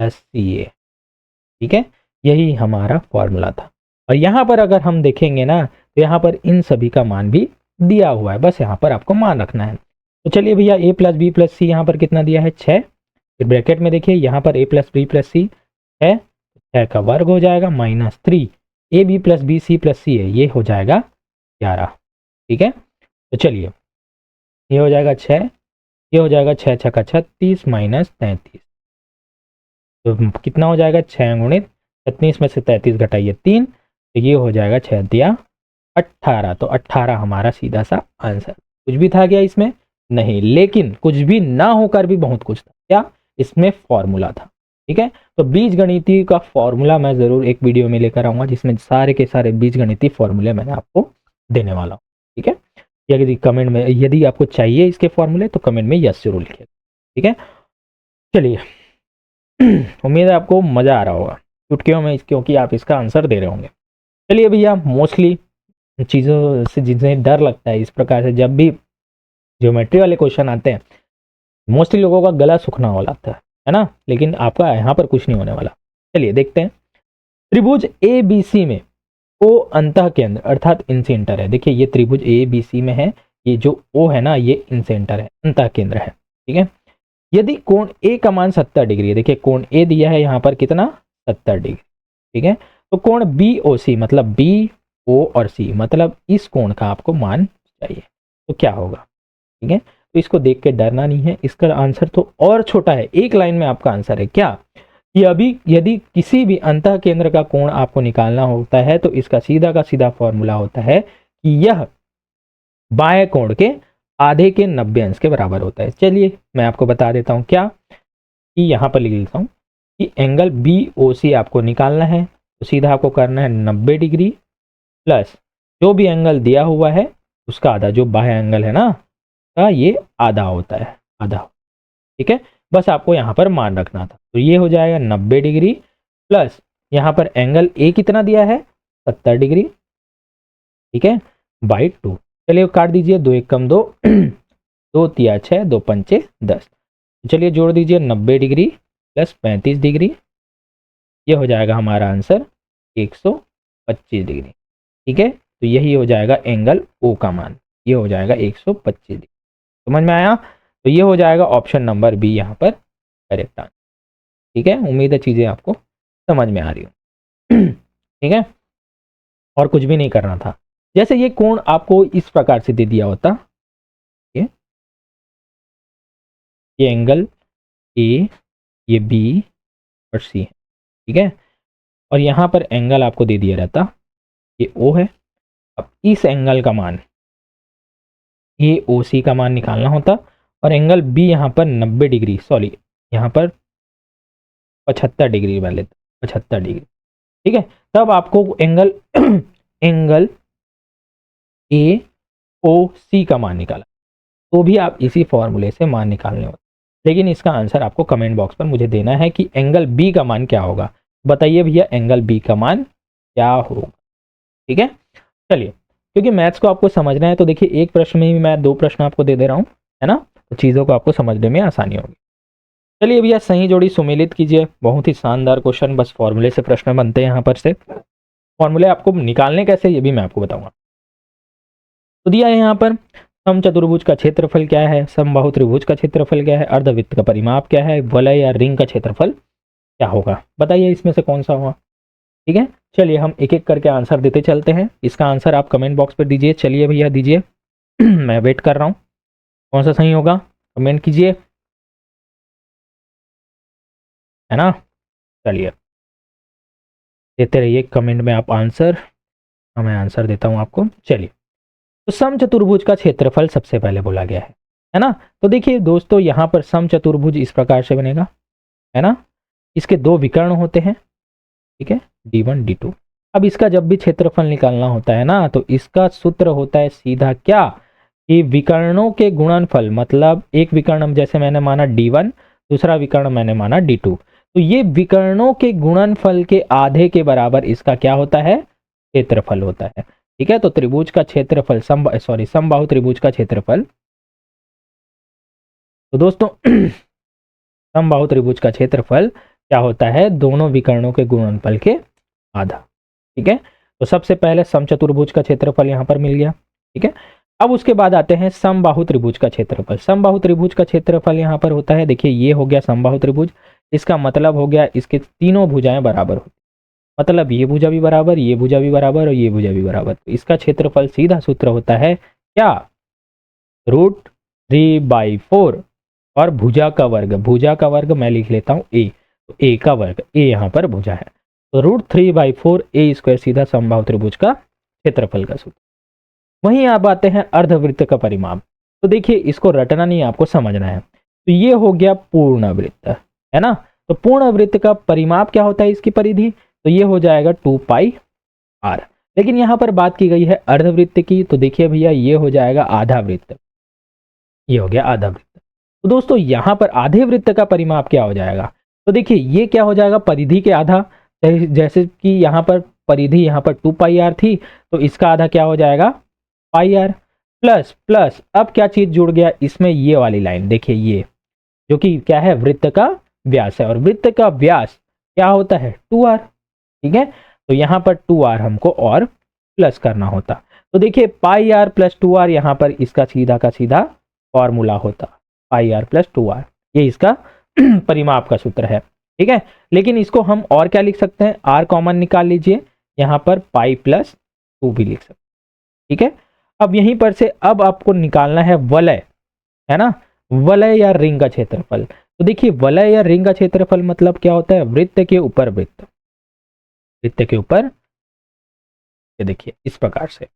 plus C A. ठीक है, यही हमारा फॉर्मूला था, और यहाँ पर अगर हम देखेंगे ना तो यहाँ पर इन सभी का मान भी दिया हुआ है, बस यहाँ पर आपको मान रखना है। तो चलिए भैया a प्लस बी प्लस सी यहाँ पर कितना दिया है 6, फिर ब्रैकेट में देखिए यहाँ पर a plus B plus C है, 6 का वर्ग हो जाएगा minus 3 A B plus B C plus C है, ये हो जाएगा 11। ठीक है, तो चलिए ये हो जाएगा 6, ये हो जाएगा 6 6 का 36 माइनस 33, तो कितना हो जाएगा 6 गुणित 36 में से 33 घटाइए 3, तो ये हो जाएगा 6 दिया 18, तो 18 हमारा सीधा सा आंसर। कुछ भी था क्या इसमें, नहीं, लेकिन कुछ भी ना होकर भी बहुत कुछ था, क्या, इसमें फॉर्मूला था। ठीक है, तो बीजगणितीय का फॉर्मूला मैं जरूर एक वीडियो में लेकर आऊंगा जिसमें सारे के सारे बीजगणितीय फॉर्मूले मैंने आपको देने वाला हूँ। ठीक है, यदि कमेंट में यदि आपको चाहिए इसके फॉर्मूले तो कमेंट में यस जरूर लिखिएगा। ठीक है, चलिए उम्मीद है आपको मजा आ रहा होगा चुटकियों में, क्योंकि आप इसका आंसर दे रहे होंगे। चलिए भैया, मोस्टली चीज़ों से जिन्हें डर लगता है, इस प्रकार से जब भी ज्योमेट्री वाले क्वेश्चन आते हैं मोस्टली लोगों का गला सूखना वाला आता है ना, लेकिन आपका यहाँ पर कुछ नहीं होने वाला। चलिए देखते हैं, त्रिभुज ए बी सी में ओ अंतः केंद्र अर्थात इन सेंटर है। देखिए ये त्रिभुज ए बी सी में है, ये जो ओ है ना ये इन सेंटर है, अंतः केंद्र है। ठीक है, यदि कोण ए का मान 70 डिग्री है, देखिए कोण ए दिया है यहाँ पर कितना 70 डिग्री, ठीक है। तो कोण बी ओ सी मतलब बी ओ और सी मतलब इस कोण का आपको मान चाहिए, तो क्या होगा, ठीक है। तो इसको देख के डरना नहीं है, इसका आंसर तो और छोटा है, एक लाइन में आपका आंसर है क्या, कि अभी यदि किसी भी अंतः केंद्र का कोण आपको निकालना होता है तो इसका सीधा का सीधा फॉर्मूला होता है कि यह बाएं कोण के आधे के 90 अंश के बराबर होता है। चलिए मैं आपको बता देता हूं क्या, कि यहां पर लिख लेता हूं कि एंगल बी ओ सी आपको निकालना है, तो सीधा आपको करना है 90 डिग्री प्लस जो भी एंगल दिया हुआ है उसका आधा, जो बाह्य एंगल है ना का ये आधा होता है, आधा, ठीक है। बस आपको यहाँ पर मान रखना था, तो ये हो जाएगा 90 डिग्री प्लस यहाँ पर एंगल ए कितना दिया है 70 डिग्री, ठीक है, बाई 2। चलिए काट दीजिए, 2 1 कम 2 2 तिया 6 2 पंचे 10। चलिए जोड़ दीजिए 90 डिग्री प्लस 35 डिग्री, ये हो जाएगा हमारा आंसर 125 डिग्री, ठीक है। तो यही हो जाएगा एंगल ओ का मान, ये हो जाएगा 125 डिग्री। समझ में आया, तो ये हो जाएगा ऑप्शन नंबर बी यहाँ पर करेक्ट आंसर, ठीक है। उम्मीद है चीजें आपको समझ में आ रही हो ठीक है, और कुछ भी नहीं करना था। जैसे ये कोण आपको इस प्रकार से दे दिया होता, ये एंगल ए, ये बी और सी है, ठीक है, और यहां पर एंगल आपको दे दिया रहता, ये ओ है। अब इस एंगल का मान ये ओ सी का मान निकालना होता, और एंगल बी यहाँ पर 90 डिग्री, सॉरी यहाँ पर 75 डिग्री मान लेते, 75 डिग्री, ठीक है। तब आपको एंगल एंगल ए ओ सी का मान निकाला, तो भी आप इसी फॉर्मूले से मान निकालने होते, लेकिन इसका आंसर आपको कमेंट बॉक्स पर मुझे देना है कि एंगल बी का मान क्या होगा। बताइए भैया एंगल बी का मान क्या होगा, ठीक है। चलिए क्योंकि मैथ्स को आपको समझना है, तो देखिए एक प्रश्न में ही मैं 2 प्रश्न आपको दे दे रहा हूँ, है ना, तो चीज़ों को आपको समझने में आसानी होगी। चलिए भैया सही जोड़ी सुमेलित कीजिए, बहुत ही शानदार क्वेश्चन, बस फॉर्मूले से प्रश्न बनते हैं यहाँ पर से। फॉर्मूले आपको निकालने कैसे ये भी मैं आपको बताऊंगा। तो दिया है यहाँ पर समचतुर्भुज का क्षेत्रफल क्या है, समबाहु त्रिभुज का क्षेत्रफल क्या है, अर्धवृत्त का परिमाप क्या है, वलय या रिंग का क्षेत्रफल क्या होगा, बताइए इसमें से कौन सा होगा, ठीक है। चलिए हम एक एक करके आंसर देते चलते हैं, इसका आंसर आप कमेंट बॉक्स पर दीजिए। चलिए भैया दीजिए मैं वेट कर रहा हूँ, कौन सा सही होगा कमेंट कीजिए, है ना। चलिए देते रहिए कमेंट में आप आंसर, मैं आंसर देता हूँ आपको। चलिए तो समचतुर्भुज का क्षेत्रफल सबसे पहले बोला गया है ना। तो देखिए दोस्तों यहाँ पर समचतुर्भुज इस प्रकार से बनेगा, है ना, इसके 2 विकर्ण होते हैं, ठीक है, d1 d2। अब इसका जब भी क्षेत्रफल निकालना होता है ना, तो इसका सूत्र होता है सीधा क्या, कि विकर्णों के गुणनफल, मतलब एक विकर्ण जैसे मैंने माना d1, दूसरा विकर्ण मैंने माना d2, तो ये विकर्णों के गुणनफल के आधे के बराबर इसका क्या होता है, क्षेत्रफल होता है, ठीक है। तो त्रिभुज का क्षेत्रफल समबाहु त्रिभुज का क्षेत्रफल, तो दोस्तों समबाहु त्रिभुज का क्षेत्रफल क्या होता है, दोनों विकर्णों के गुणनफल के आधा, ठीक है। तो सबसे पहले समचतुर्भुज का क्षेत्रफल यहां पर मिल गया, ठीक है। अब उसके बाद आते हैं समबाहु त्रिभुज का क्षेत्रफल। समबाहु त्रिभुज का क्षेत्रफल यहां पर होता है, देखिए ये हो गया समबाहु त्रिभुज, इसका मतलब हो गया इसके तीनों भुजाएं बराबर होती, मतलब ये भुजा भी बराबर, ये भुजा भी बराबर और ये भुजा भी बराबर, तो इसका क्षेत्रफल सीधा सूत्र होता है क्या, √3/4, और भुजा का वर्ग मैं लिख लेता हूं a, तो a का वर्ग, a यहाँ पर भुजा है, तो √3/4 a² सीधा समबाहु त्रिभुज का क्षेत्रफल का सूत्र। वहीं आप आते हैं अर्धवृत्त का परिमाप, तो देखिए इसको रटना नहीं, आपको समझना है। तो ये हो गया पूर्ण वृत्त, है ना, तो पूर्ण वृत्त का परिमाप क्या होता है, इसकी परिधि, तो ये हो जाएगा 2πr। लेकिन यहाँ पर बात की गई है अर्धवृत्त की, तो देखिए भैया ये हो जाएगा आधा वृत्त, ये हो गया आधा वृत्त। तो दोस्तों यहाँ पर आधे वृत्त का परिमाप क्या हो जाएगा, तो देखिए ये क्या हो जाएगा, परिधि के आधा, जैसे कि यहाँ पर परिधि यहाँ पर 2πr थी, तो इसका आधा क्या हो जाएगा πr, प्लस अब क्या चीज जुड़ गया इसमें, ये वाली लाइन देखिए, ये जो कि क्या है, वृत्त का व्यास है, और वृत्त का व्यास क्या होता है 2r, ठीक है। तो यहाँ पर 2r हमको और प्लस करना होता, तो देखिए πr + 2r यहाँ पर इसका सीधा का सीधा फॉर्मूला होता, πr + 2r, ये इसका परिमाप का सूत्र है, ठीक है। लेकिन इसको हम और क्या लिख सकते हैं, आर कॉमन निकाल लीजिए, यहाँ पर पाई प्लस 2 भी लिख सकते हैं, ठीक है। अब यहीं पर से अब आपको निकालना है वलय, है ना, वलय या रिंग का क्षेत्रफल। तो देखिए वलय या रिंग का क्षेत्रफल मतलब क्या होता है, वृत्त के ऊपर वृत्त, वृत्त के ऊपर, ये देखिए इस प्रकार से,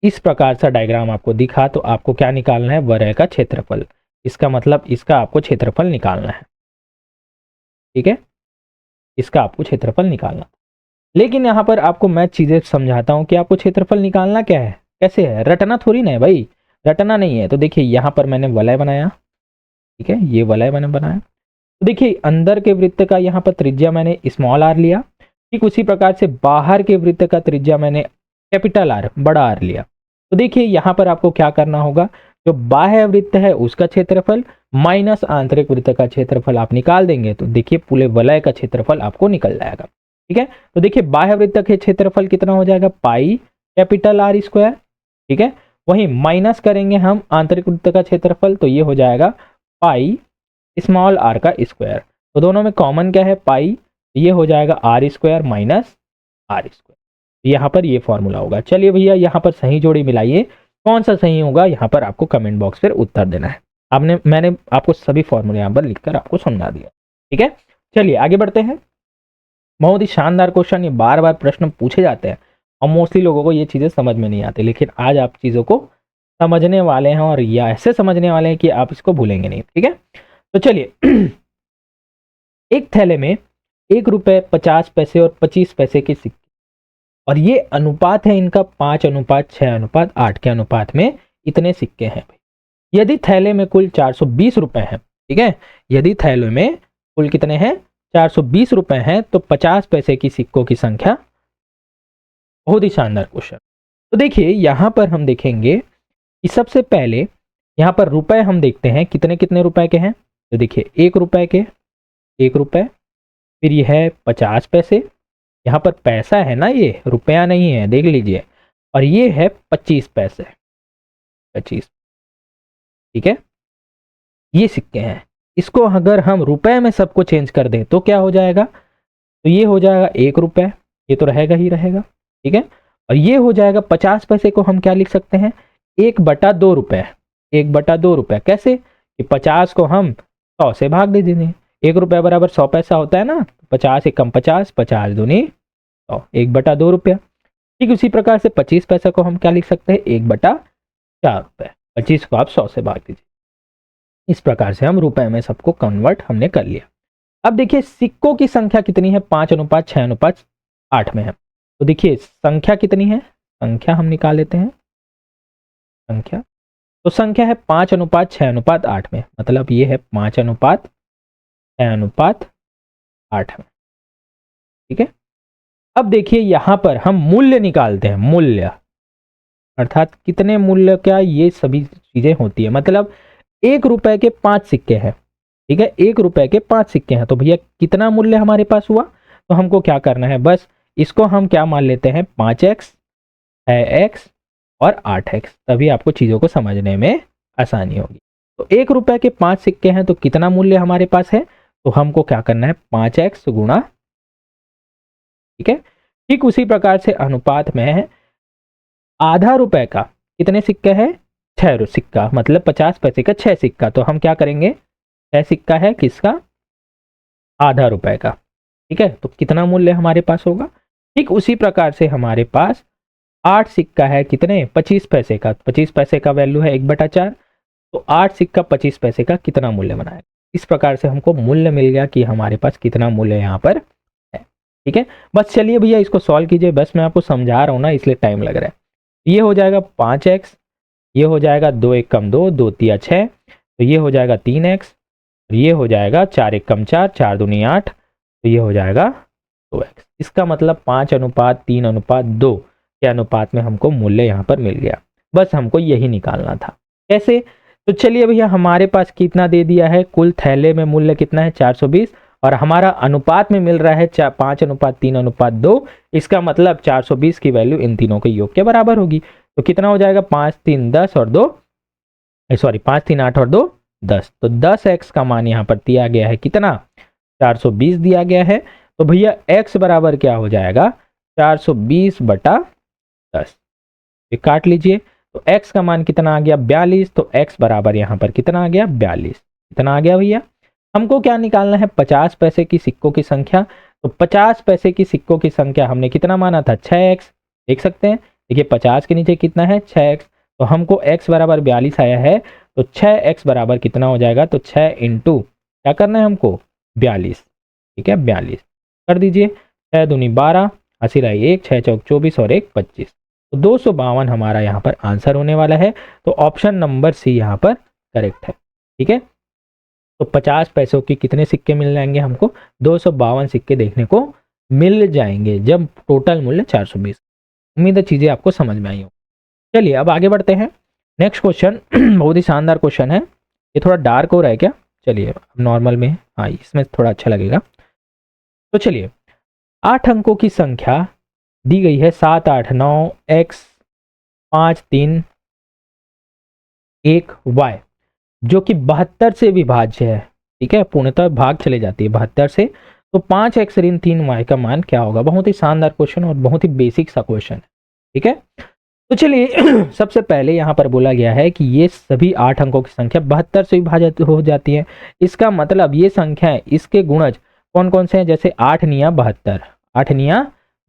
इस प्रकार सा डायग्राम आपको दिखा तो आपको क्या निकालना है, वलय का क्षेत्रफल। इसका मतलब इसका आपको क्षेत्रफल निकालना है, ठीक है, इसका आपको क्षेत्रफल निकालना। लेकिन यहां पर आपको मैं चीजें समझाता हूं कि आपको क्षेत्रफल निकालना क्या है, कैसे है, रटना थोड़ी ना है भाई, रटना नहीं है। तो देखिए यहां पर मैंने वलय बनाया, ठीक है, ये वलय मैंने बनाया। तो देखिए अंदर के वृत्त का यहाँ पर त्रिज्या मैंने स्मॉल आर लिया, ठीक उसी प्रकार से बाहर के वृत्त का त्रिज्या मैंने कैपिटल आर, बड़ा आर लिया। तो देखिए यहाँ पर आपको क्या करना होगा, जो बाह्य वृत्त है उसका क्षेत्रफल माइनस आंतरिक वृत्त का क्षेत्रफल आप निकाल देंगे, तो देखिए पूरे वलय का क्षेत्रफल आपको निकल जाएगा, ठीक है। तो देखिए बाह्य वृत्त के क्षेत्रफल कितना हो जाएगा, पाई कैपिटल आर स्क्वायर, ठीक है। वहीं माइनस करेंगे हम आंतरिक वृत्त का क्षेत्रफल, तो ये हो जाएगा पाई स्मॉल आर का स्क्वायर। तो दोनों में कॉमन क्या है, पाई, ये हो जाएगा R square minus R square. यहाँ पर ये फॉर्मूला होगा। चलिए भैया यहाँ पर सही जोड़ी मिलाइए, कौन सा सही होगा यहाँ पर आपको कमेंट बॉक्स पर उत्तर देना है। मैंने आपको सभी फॉर्मूले यहाँ पर लिखकर आपको समझा दिया, ठीक है। चलिए आगे बढ़ते हैं। बहुत ही शानदार क्वेश्चन, ये बार बार प्रश्न पूछे जाते हैं और मोस्टली लोगों को ये चीजें समझ में नहीं आती, लेकिन आज आप चीजों को समझने वाले हैं और या ऐसे समझने वाले हैं कि आप इसको भूलेंगे नहीं, ठीक है। तो चलिए एक थैले में 1 रुपए 50 पैसे और 25 पैसे के सिक्के, और ये अनुपात है इनका 5:6:8 के अनुपात में इतने सिक्के हैं। यदि थैले में कुल 420 रुपए हैं, ठीक है, यदि थैले में कुल कितने हैं, 420 रुपए हैं, तो 50 पैसे की सिक्कों की संख्या। बहुत ही शानदार क्वेश्चन। तो देखिए यहां पर हम देखेंगे कि सबसे पहले यहां पर रुपए हम देखते हैं कितने कितने रुपए के हैं। तो देखिए 1 रुपए के, 1 रुपए, फिर ये है 50 पैसे, यहाँ पर पैसा है ना, ये रुपया नहीं है, देख लीजिए, और ये है 25 पैसे, 25, ठीक है, ये सिक्के हैं। इसको अगर हम रुपए में सबको चेंज कर दें तो क्या हो जाएगा, तो ये हो जाएगा 1 रुपए, ये तो रहेगा ही रहेगा, ठीक है, और ये हो जाएगा 50 पैसे को हम क्या लिख सकते हैं, 1/2 रुपए, 1/2 रुपए। कैसे कि 50 को हम 100 से भाग दे देंगे, 1 रुपया बराबर 100 पैसा होता है ना, 50 एकम 50, 50 दूनी 100, 1/2 रुपया। ठीक उसी प्रकार से 25 पैसा को हम क्या लिख सकते हैं, 1/4 रुपए, 25 को आप 100 से भाग दीजिए। इस प्रकार से हम रुपए में सबको कन्वर्ट हमने कर लिया। अब देखिए सिक्कों की संख्या कितनी है, 5:6:8 में है। तो देखिए संख्या कितनी है, संख्या हम निकाल लेते हैं, संख्या, तो संख्या है 5:6:8 में, मतलब ये है 5:6:8 में, ठीक है। अब देखिए यहां पर हम मूल्य निकालते हैं, मूल्य अर्थात कितने मूल्य, क्या ये सभी चीजें होती है, मतलब 1 रुपए के 5 सिक्के हैं, ठीक है, 1 रुपए के 5 सिक्के हैं, तो भैया कितना मूल्य हमारे पास हुआ, तो हमको क्या करना है, बस इसको हम क्या मान लेते हैं, 5x, 6x और 8x, तभी आपको चीजों को समझने में आसानी होगी। तो 1 रुपए के 5 सिक्के हैं, तो कितना मूल्य हमारे पास है, तो हमको क्या करना है, 5x गुणा, ठीक है। ठीक उसी प्रकार से अनुपात में है, आधा रुपए का कितने सिक्के है, 6 सिक्का, मतलब 50 पैसे का 6 सिक्का, तो हम क्या करेंगे, 6 सिक्का है किसका, आधा रुपए का, ठीक है, तो कितना मूल्य हमारे पास होगा। ठीक उसी प्रकार से हमारे पास 8 सिक्का है, कितने, 25 पैसे का, 25 पैसे का वैल्यू है 1/4, तो 8 सिक्का 25 पैसे का कितना मूल्य बनाएगा। इस प्रकार से हमको मूल्य मिल गया कि हमारे पास कितना मूल्य यहाँ पर है, ठीक है। बस चलिए भैया इसको सॉल्व कीजिए, बस मैं आपको समझा रहा हूँ ना, इसलिए टाइम लग रहा है। ये हो जाएगा 5x, ये हो जाएगा 2 1 कम 2, 2 3 6, तो ये हो जाएगा 3x, ये हो जाएगा 4 1 कम 4, 4 दूनी 8, तो ये हो जाएगा 2x। इसका मतलब 5:3:2 के अनुपात में हमको मूल्य यहाँ पर मिल गया। बस हमको यही निकालना था। कैसे, तो चलिए भैया हमारे पास कितना दे दिया है, कुल थैले में मूल्य कितना है 420, और हमारा अनुपात में मिल रहा है 5:3:2, इसका मतलब 420 की वैल्यू इन तीनों के योग के बराबर होगी। तो कितना हो जाएगा, 5 3 10 और 2 सॉरी 5 3 8 और 2 10, तो 10x का मान यहाँ पर दिया गया है कितना, 420 दिया गया है। तो भैया x बराबर क्या हो जाएगा, 420 बटा 10, ये काट लीजिए। तो x का मान कितना आ गया, 42, तो x बराबर यहाँ पर कितना आ गया, 42। कितना आ गया भैया, हमको क्या निकालना है, 50 पैसे की सिक्कों की संख्या। तो 50 पैसे की सिक्कों की संख्या हमने कितना माना था, 6x, देख सकते हैं, देखिए 50 के नीचे कितना है, 6x, तो हमको x बराबर 42 आया है, तो 6x बराबर कितना हो जाएगा, तो 6 इंटू क्या करना है हमको, 42, ठीक है 42 कर दीजिए, 6 दूनी 12, 80 रही 1, 6 चौक 24 और 1 25, तो 252 हमारा यहाँ पर आंसर होने वाला है। तो ऑप्शन नंबर सी यहाँ पर करेक्ट है, ठीक है। तो 50 पैसों की कितने सिक्के मिल जाएंगे हमको, 252 सिक्के देखने को मिल जाएंगे जब टोटल मूल्य 420। उम्मीद है चीजें आपको समझ में आई हो। चलिए अब आगे बढ़ते हैं, नेक्स्ट क्वेश्चन बहुत ही शानदार क्वेश्चन है, ये थोड़ा डार्क हो रहा है क्या, चलिए नॉर्मल में, हाँ इसमें थोड़ा अच्छा लगेगा। तो चलिए 8 अंकों की संख्या दी गई है 7 8 9 x 5 3 1 y, जो कि 72 से विभाज्य है, ठीक है, पूर्णतः भाग चले जाती है 72 से। तो 5x ऋण 3y का मान क्या होगा, बहुत ही शानदार क्वेश्चन और बहुत ही बेसिक सा क्वेश्चन है, ठीक है। तो चलिए सबसे पहले यहाँ पर बोला गया है कि ये सभी 8 अंकों की संख्या 72 से विभाजित हो जाती है। इसका मतलब ये संख्याएं, इसके गुणज कौन कौन से हैं, जैसे 8 निया 72, 8 निया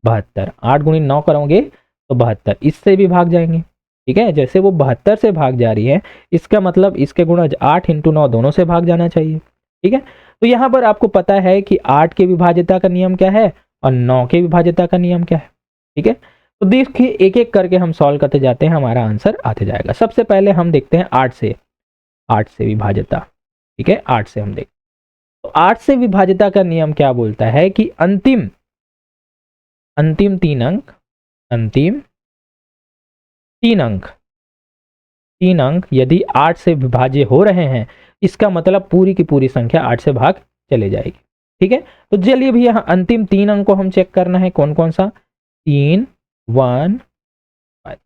72, 8 गुणी 9 करोगे तो 72, इससे भी भाग जाएंगे, ठीक है। जैसे वो 72 से भाग जा रही है, इसका मतलब इसके गुणज 8 इंटू 9 दोनों से भाग जाना चाहिए, ठीक है। तो यहाँ पर आपको पता है कि 8 के विभाज्यता का नियम क्या है और 9 के विभाज्यता का नियम क्या है, ठीक है। तो देखिए एक एक करके हम सॉल्व करते जाते हैं, हमारा आंसर आते जाएगा। सबसे पहले हम देखते हैं 8 से विभाज्यता, ठीक है, 8 से हम देखते, तो 8 से विभाज्यता का नियम क्या बोलता है कि अंतिम 3 अंक यदि 8 से विभाज्य हो रहे हैं, इसका मतलब पूरी की पूरी संख्या 8 से भाग चले जाएगी, ठीक है। तो चलिए भैया अंतिम 3 अंक को हम चेक करना है, कौन कौन सा, 3 1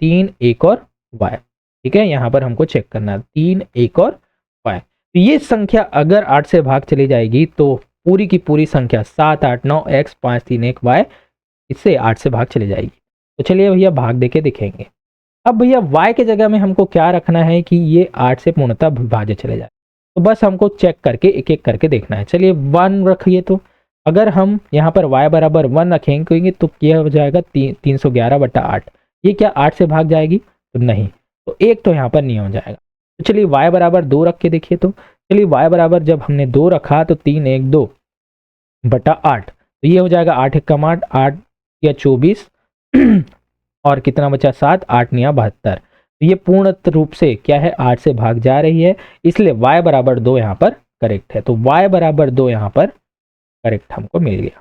3 1 और y, ठीक है, यहां पर हमको चेक करना है 3 1 और y। तो ये संख्या अगर 8 से भाग चली जाएगी तो पूरी की पूरी संख्या 7 8 9 x 5 3 1 y इससे 8 से भाग चली जाएगी। तो चलिए भैया भाग देके दिखेंगे। अब भैया y के जगह में हमको क्या रखना है कि ये 8 से पूर्णतः विभाज्य चले जाए, तो बस हमको चेक करके एक एक करके देखना है। चलिए 1 रखिए, तो अगर हम यहाँ पर y बराबर 1 रखेंगे तो क्या हो जाएगा, 311 बटा 8, ये क्या 8 से भाग जाएगी, तो नहीं, तो एक तो यहाँ पर नहीं हो जाएगा। तो चलिए y बराबर 2 रख के देखिए, तो चलिए y बराबर जब हमने 2 रखा तो 3 1 2 बटा 8, तो ये हो जाएगा 8 1 कम 8, 8 या 24 और कितना बचा 7, 8 निया 72, तो ये पूर्ण रूप से क्या है 8 से भाग जा रही है, इसलिए y बराबर 2 यहाँ पर करेक्ट है। तो y बराबर 2 यहाँ पर करेक्ट हमको मिल गया,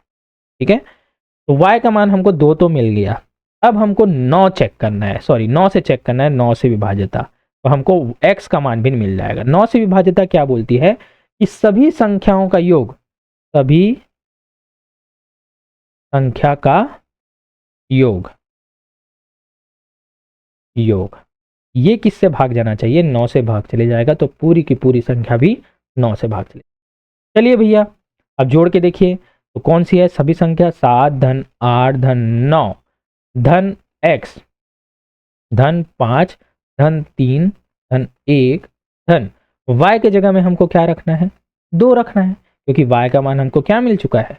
ठीक है। तो y का मान हमको 2 तो मिल गया। अब हमको 9 चेक करना है, सॉरी 9 से चेक करना है, 9 से विभाज्यता, तो हमको x का मान भी मिल जाएगा। 9 से विभाज्यता क्या बोलती है कि सभी संख्याओं का योग, सभी संख्या का योग ये किससे भाग जाना चाहिए, 9 से भाग चले जाएगा, तो पूरी की पूरी संख्या भी 9 से भाग चले। चलिए भैया अब जोड़ के देखिए, तो कौन सी है सभी संख्या, 7 धन 8 धन 9 धन x धन 5 धन 3 धन 1 धन y के जगह में हमको क्या रखना है, 2 रखना है, क्योंकि y का मान हमको क्या मिल चुका है,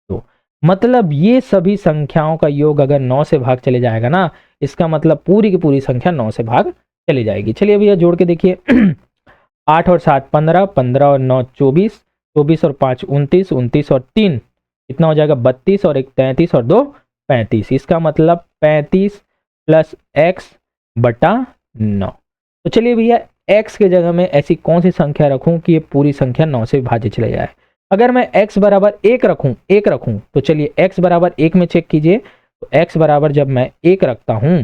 तो मतलब ये सभी संख्याओं का योग अगर 9 से भाग चले जाएगा ना, इसका मतलब पूरी की पूरी संख्या 9 से भाग चली जाएगी। चलिए भैया जोड़ के देखिए 8 और 7 15, 15 और 9 24, 24 और 5 29, 29 और 3 कितना हो जाएगा 32 और 1 33 और 2 35, इसका मतलब 35 प्लस x बटा 9। तो चलिए भैया x के जगह में ऐसी कौन सी संख्या रखूं कि ये पूरी संख्या 9 से विभाजित चले जाए। अगर मैं x बराबर 1 रखूं तो चलिए x बराबर 1 में चेक कीजिए, तो x बराबर जब मैं 1 रखता हूं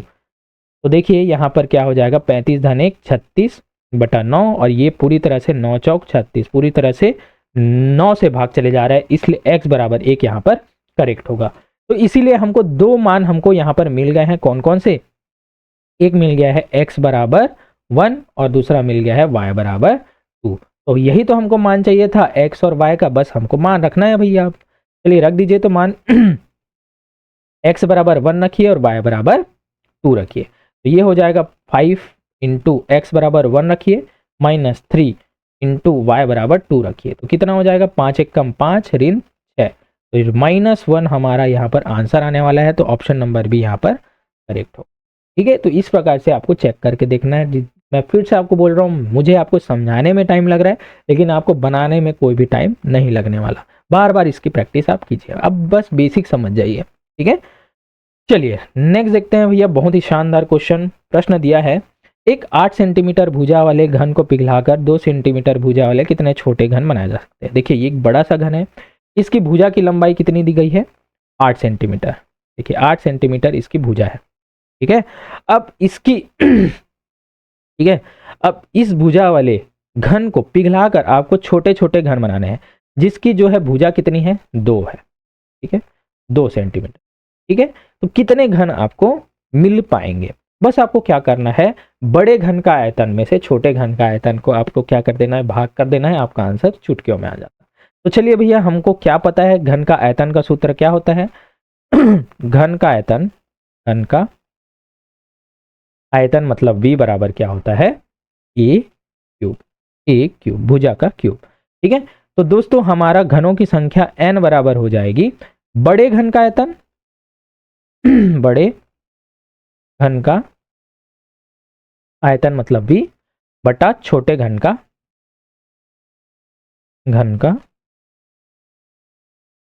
तो देखिए यहाँ पर क्या हो जाएगा 35 धन 1 36 बटा 9, और ये पूरी तरह से 9 चौक 36 पूरी तरह से 9 से भाग चले जा रहा है, इसलिए x बराबर 1 यहाँ पर करेक्ट होगा। तो इसीलिए हमको 2 मान हमको यहाँ पर मिल गए हैं, कौन कौन से, एक मिल गया है x बराबर 1 और दूसरा मिल गया है y बराबर 2। तो यही तो हमको मान चाहिए था x और y का, बस हमको मान रखना है भैया। आप चलिए रख दीजिए, तो मान x बराबर 1 रखिए और y बराबर 2 रखिए। तो ये हो जाएगा 5 इंटू एक्स बराबर 1 रखिए माइनस 3 इंटू वाई बराबर 2 रखिए। तो कितना हो जाएगा, 5 एक कम 5 ऋण 6, तो -1 हमारा यहाँ पर आंसर आने वाला है। तो ऑप्शन नंबर बी यहाँ पर करेक्ट हो। ठीक है, तो इस प्रकार से आपको चेक करके देखना है। मैं फिर से आपको बोल रहा हूँ, मुझे आपको समझाने में टाइम लग रहा है, लेकिन आपको बनाने में कोई भी टाइम नहीं लगने वाला। बार बार इसकी प्रैक्टिस आप कीजिए, अब बस बेसिक समझ जाइए। ठीक है, चलिए नेक्स्ट देखते हैं भैया। बहुत ही शानदार क्वेश्चन प्रश्न दिया है, एक 8 सेंटीमीटर भुजा वाले घन को पिघलाकर 2 सेंटीमीटर भुजा वाले कितने छोटे घन बनाए जा सकते हैं। देखिए ये एक बड़ा सा घन है, इसकी भुजा की लंबाई कितनी दी गई है, 8 सेंटीमीटर। देखिए 8 सेंटीमीटर इसकी भुजा है। ठीक है, अब इसकी ठीक है, अब इस भुजा वाले घन को पिघलाकर आपको छोटे छोटे घन बनाने हैं, जिसकी जो है भुजा कितनी है, 2 है। ठीक है, 2 सेंटीमीटर। ठीक है, तो कितने घन आपको मिल पाएंगे। बस आपको क्या करना है, बड़े घन का आयतन में से छोटे घन का आयतन को आपको क्या कर देना है, भाग कर देना है, आपका आंसर चुटकियों में आ जाता है। तो चलिए भैया, हमको क्या पता है, घन का आयतन का सूत्र क्या होता है घन का आयतन, घन का आयतन मतलब v बराबर क्या होता है, a क्यूब, a क्यूब भुजा का क्यूब। ठीक है, तो दोस्तों हमारा घनों की संख्या n बराबर हो जाएगी बड़े घन का आयतन बड़े घन का आयतन मतलब v बटा छोटे घन का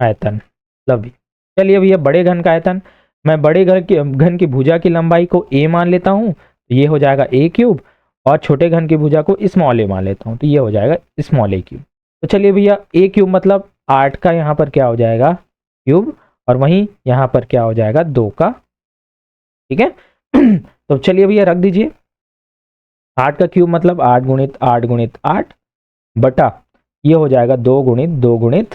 आयतन मतलब v। चलिए भैया, बड़े घन का आयतन, मैं बड़े घन की भुजा की लंबाई को a मान लेता हूं, तो ये हो जाएगा a क्यूब, और छोटे घन की भुजा को स्मॉल a मान लेता हूं, तो ये हो जाएगा स्मॉल a क्यूब। तो चलिए भैया, a क्यूब मतलब 8 का यहाँ पर क्या हो जाएगा क्यूब, और वहीं यहाँ पर क्या हो जाएगा 2 का। ठीक है तो चलिए भैया रख दीजिए, 8 का क्यूब मतलब 8 गुणित 8 गुणित 8 बटा ये हो जाएगा 2 गुणित 2 गुणित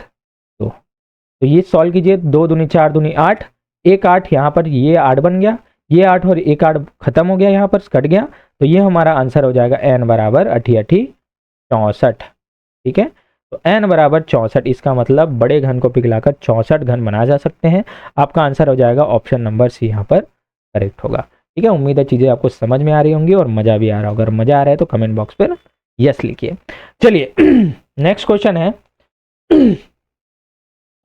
2। तो ये सॉल्व कीजिए, 2 दूनी 4 दूनी 8, एक 8 यहाँ पर ये 8 बन गया, ये 8 और एक 8 खत्म हो गया, यहाँ पर कट गया, तो ये हमारा आंसर हो जाएगा n बराबर 88 64। ठीक है, तो n बराबर 64, इसका मतलब बड़े घन को पिघलाकर 64 घन बनाया जा सकते हैं। आपका आंसर हो जाएगा ऑप्शन नंबर सी यहाँ पर करेक्ट होगा। ठीक है, उम्मीद है चीज़ें आपको समझ में आ रही होंगी और मज़ा भी आ रहा होगा। अगर मज़ा आ रहा है तो कमेंट बॉक्स पर यस लिखिए। चलिए नेक्स्ट क्वेश्चन है,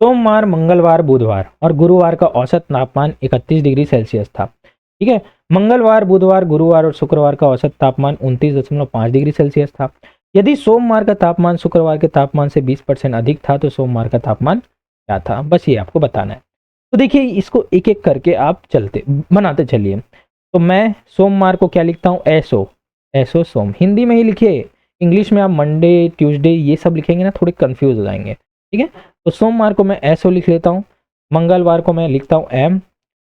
सोमवार, मंगलवार, बुधवार और गुरुवार का औसत तापमान 31 डिग्री सेल्सियस था। ठीक है, मंगलवार, बुधवार, गुरुवार और शुक्रवार का औसत तापमान 29.5 डिग्री सेल्सियस था। यदि सोमवार का तापमान शुक्रवार के तापमान से 20% अधिक था तो सोमवार का तापमान क्या था, बस ये आपको बताना है। तो देखिए इसको एक एक करके आप बनाते चलिए। तो मैं सोमवार को क्या लिखता हूँ, एसो सोम, हिंदी में ही लिखिए, इंग्लिश में आप मंडे ट्यूसडे ये सब लिखेंगे ना थोड़े कंफ्यूज हो जाएंगे। ठीक है, तो सोमवार को मैं एसओ लिख लेता हूँ, मंगलवार को मैं लिखता हूँ एम,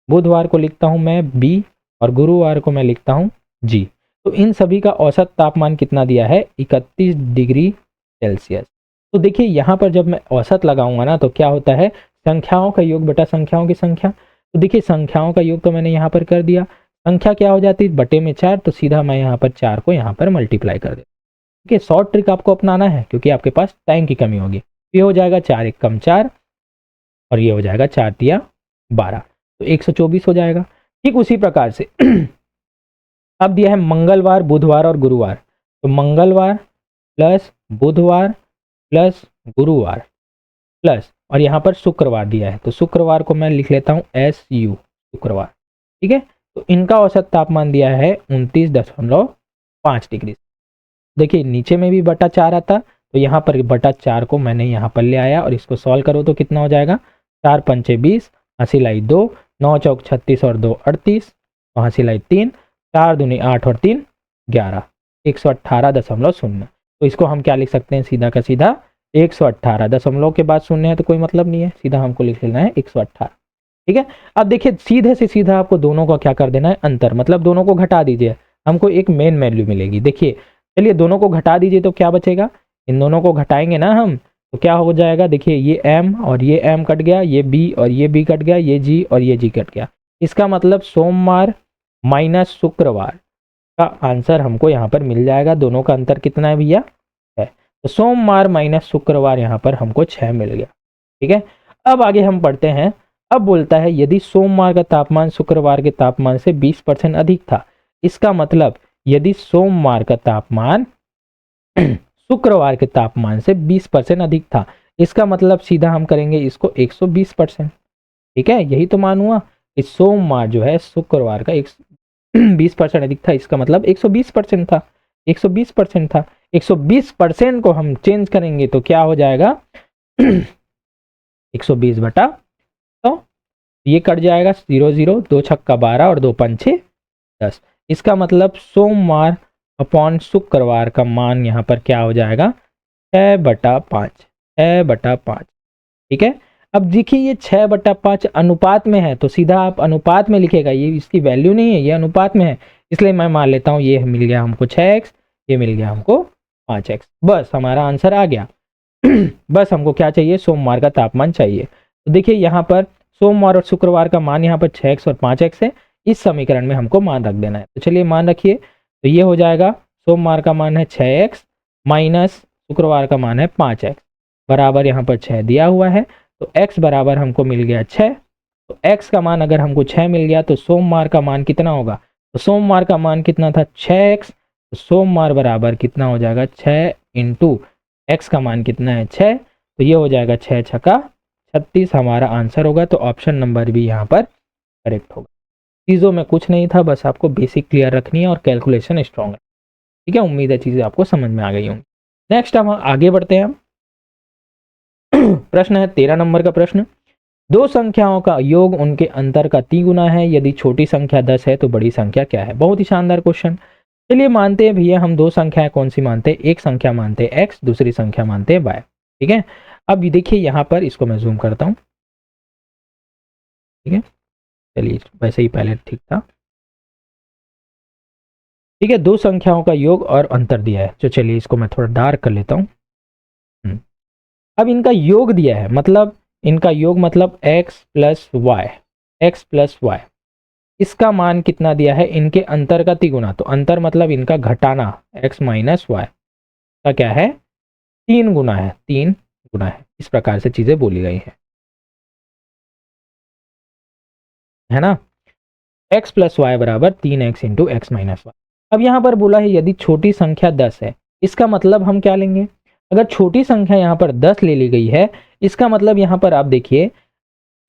बुधवार को लिखता हूँ मैं बी, और गुरुवार को मैं लिखता हूँ जी। तो इन सभी का औसत तापमान कितना दिया है, 31 डिग्री सेल्सियस। तो देखिए यहाँ पर जब मैं औसत लगाऊंगा ना तो क्या होता है, संख्याओं का योग बटा संख्याओं की संख्या। तो देखिए संख्याओं का योग तो मैंने यहाँ पर कर दिया, संख्या क्या हो जाती है बटे में 4, तो सीधा मैं यहाँ पर 4 को यहाँ पर मल्टीप्लाई कर देता हूँ। ठीक है, शॉर्ट ट्रिक आपको अपनाना है क्योंकि आपके पास टाइम की कमी होगी। ये हो जाएगा 4 एक कम 4, और ये हो जाएगा 4 तिया 12, तो 124 हो जाएगा। ठीक उसी प्रकार से अब दिया है मंगलवार, बुधवार और गुरुवार, तो मंगलवार प्लस बुधवार प्लस गुरुवार प्लस, और यहाँ पर शुक्रवार दिया है, तो शुक्रवार को मैं लिख लेता हूँ SU शुक्रवार। ठीक है, तो इनका औसत तापमान दिया है 29.5 डिग्री। देखिए नीचे में भी बटा 4 आता, तो यहाँ पर बटा 4 को मैंने यहाँ पर ले आया और इसको सॉल्व करो तो कितना हो जाएगा, 4 पंचे 20, हंसी लाई 2, 9 चौक 36 और 2 38, तो हंसी लाई 3, 4 दूनी 8 और 3 11, 118.0। तो इसको हम क्या लिख सकते हैं, सीधा का सीधा 118, दशमलव के बाद शून्य है तो कोई मतलब नहीं है, सीधा हमको लिख लेना है 118। ठीक है, अब देखिए सीधे से सीधा आपको दोनों को क्या कर देना है, अंतर, मतलब दोनों को घटा दीजिए, हमको एक मेन वैल्यू मिलेगी। देखिए चलिए दोनों को घटा दीजिए तो क्या बचेगा, इन दोनों को घटाएंगे ना हम तो क्या हो जाएगा, देखिए ये m और ये m कट गया, ये b और ये b कट गया, ये g और ये g कट गया। इसका मतलब सोमवार माइनस शुक्रवार का आंसर हमको यहाँ पर मिल जाएगा। दोनों का अंतर कितना है भैया? 6। तो सोमवार माइनस शुक्रवार यहाँ पर हमको 6 मिल गया। ठीक है, अब आगे हम पढ़ते हैं। अब बोलता है यदि सोमवार का तापमान शुक्रवार के तापमान से 20% अधिक था, इसका मतलब यदि सोमवार का तापमान शुक्रवार के तापमान से 20% अधिक था, इसका मतलब सीधा हम करेंगे इसको 120%। ठीक है, यही तो मान हुआ कि सोमवार जो है शुक्रवार का 20% अधिक था, इसका मतलब 120% था। 120% था, 120% को हम चेंज करेंगे तो क्या हो जाएगा? 120 बटा 100, ये कट जाएगा 0 0, 2 छक्का 12 और 2 पंचे 10। इसका मतलब सोमवार अपॉन शुक्रवार का मान यहाँ पर क्या हो जाएगा? 6/5, 6/5। ठीक है, अब देखिए ये 6/5 अनुपात में है, तो सीधा आप अनुपात में लिखेगा, ये इसकी वैल्यू नहीं है, ये अनुपात में है, इसलिए मैं मान लेता हूँ ये मिल गया हमको 6x, ये मिल गया हमको 5x। बस हमारा आंसर आ गया। बस हमको क्या चाहिए? सोमवार का तापमान चाहिए। तो देखिए यहाँ पर सोमवार और शुक्रवार का मान यहाँ पर 6x और 5x है, इस समीकरण में हमको मान रख देना है। तो चलिए मान रखिए, तो ये हो जाएगा सोमवार का मान है 6x माइनस शुक्रवार का मान है 5x बराबर यहाँ पर 6 दिया हुआ है। तो x बराबर हमको मिल गया 6। तो x का मान अगर हमको 6 मिल गया तो सोमवार का मान कितना होगा? तो सोमवार का मान कितना था? 6x। तो सोमवार बराबर कितना हो जाएगा? 6 इंटू x का मान कितना है? 6। तो ये हो जाएगा 6 छक्का 36 हमारा आंसर होगा। तो ऑप्शन नंबर भी यहाँ पर करेक्ट होगा। चीज़ों में कुछ नहीं था, बस आपको बेसिक क्लियर रखनी है और कैलकुलेशन स्ट्रॉन्ग है। ठीक है, उम्मीद है चीज़ें आपको समझ में आ गई होंगी। नेक्स्ट हम आगे बढ़ते हैं। प्रश्न है 13 नंबर का प्रश्न। दो संख्याओं का योग उनके अंतर का 3 गुना है, यदि छोटी संख्या 10 है तो बड़ी संख्या क्या है? बहुत ही शानदार क्वेश्चन। चलिए मानते हैं भैया, हम दो संख्याएं कौन सी मानते हैं? एक संख्या मानते हैं x, दूसरी संख्या मानते हैं y। ठीक है, अब देखिए यहाँ पर इसको मैं जूम करता हूँ। ठीक है, चलिए वैसे ही पहले ठीक था। ठीक है, दो संख्याओं का योग और अंतर दिया है, तो चलिए इसको मैं थोड़ा डार्क कर लेता हूँ। अब इनका योग दिया है, मतलब इनका योग मतलब x plus Y, X plus Y, इसका मान कितना दिया है? इनके अंतर का 3 गुना। तो अंतर मतलब इनका घटाना, x माइनस वाई का क्या है? 3 गुना है, 3 गुना है। इस प्रकार से चीजें बोली गई है ना? x प्लस वाई बराबर 3x into x minus Y. अब यहाँ पर बोला है यदि छोटी संख्या 10 है, इसका मतलब हम क्या लेंगे? अगर छोटी संख्या यहाँ पर 10 ले ली गई है, इसका मतलब यहाँ पर आप देखिए,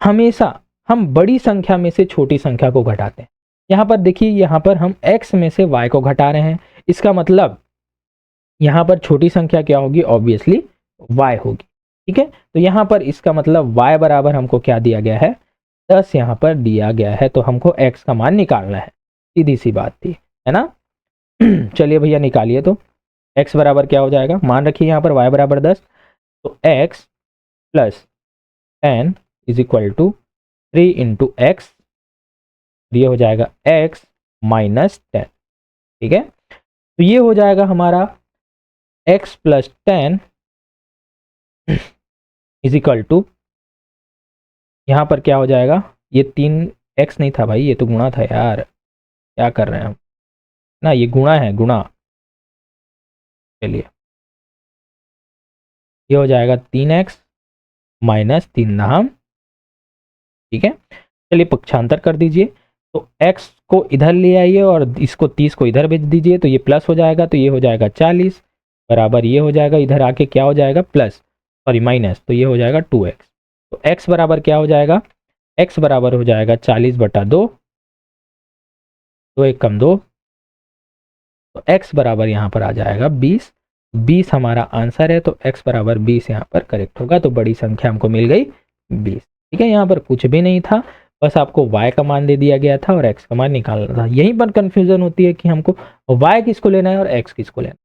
हमेशा हम बड़ी संख्या में से छोटी संख्या को घटाते हैं। यहाँ पर देखिए, यहाँ पर हम x में से y को घटा रहे हैं, इसका मतलब यहाँ पर छोटी संख्या क्या होगी? ऑब्वियसली y होगी। ठीक है, तो यहाँ पर इसका मतलब y बराबर हमको क्या दिया गया है? 10 यहाँ पर दिया गया है, तो हमको x का मान निकालना है। सीधी सी बात थी, है ना? चलिए भैया निकालिए। तो x बराबर क्या हो जाएगा? मान रखिए यहाँ पर y बराबर 10, तो x plus 10 is equal to 3 into X, ये हो जाएगा x माइनस 10। ठीक है, तो ये हो जाएगा हमारा x plus 10 is equal to, यहाँ पर क्या हो जाएगा? ये 3x नहीं था भाई, ये तो गुणा था यार, क्या कर रहे हैं हम ना, ये गुणा है, गुणा। चलिए ये हो जाएगा 3x माइनस 3 नाम। ठीक है, चलिए पक्षांतर कर दीजिए। तो x को इधर ले आइए और इसको 30 को इधर भेज दीजिए, तो ये प्लस हो जाएगा, तो ये हो जाएगा 40 बराबर, ये हो जाएगा इधर आके क्या हो जाएगा? प्लस, सॉरी माइनस, तो ये हो जाएगा 2x। तो x बराबर क्या हो जाएगा? x बराबर हो जाएगा 40/2, 2 1 कम 2, तो x बराबर यहाँ पर आ जाएगा 20। 20 हमारा आंसर है, तो x बराबर 20 यहाँ पर करेक्ट होगा। तो बड़ी संख्या हमको मिल गई 20। ठीक है, यहाँ पर कुछ भी नहीं था, बस आपको y का मान दे दिया गया था और x का मान निकालना था। यहीं पर कंफ्यूजन होती है कि हमको y किसको लेना है और x किसको लेना है।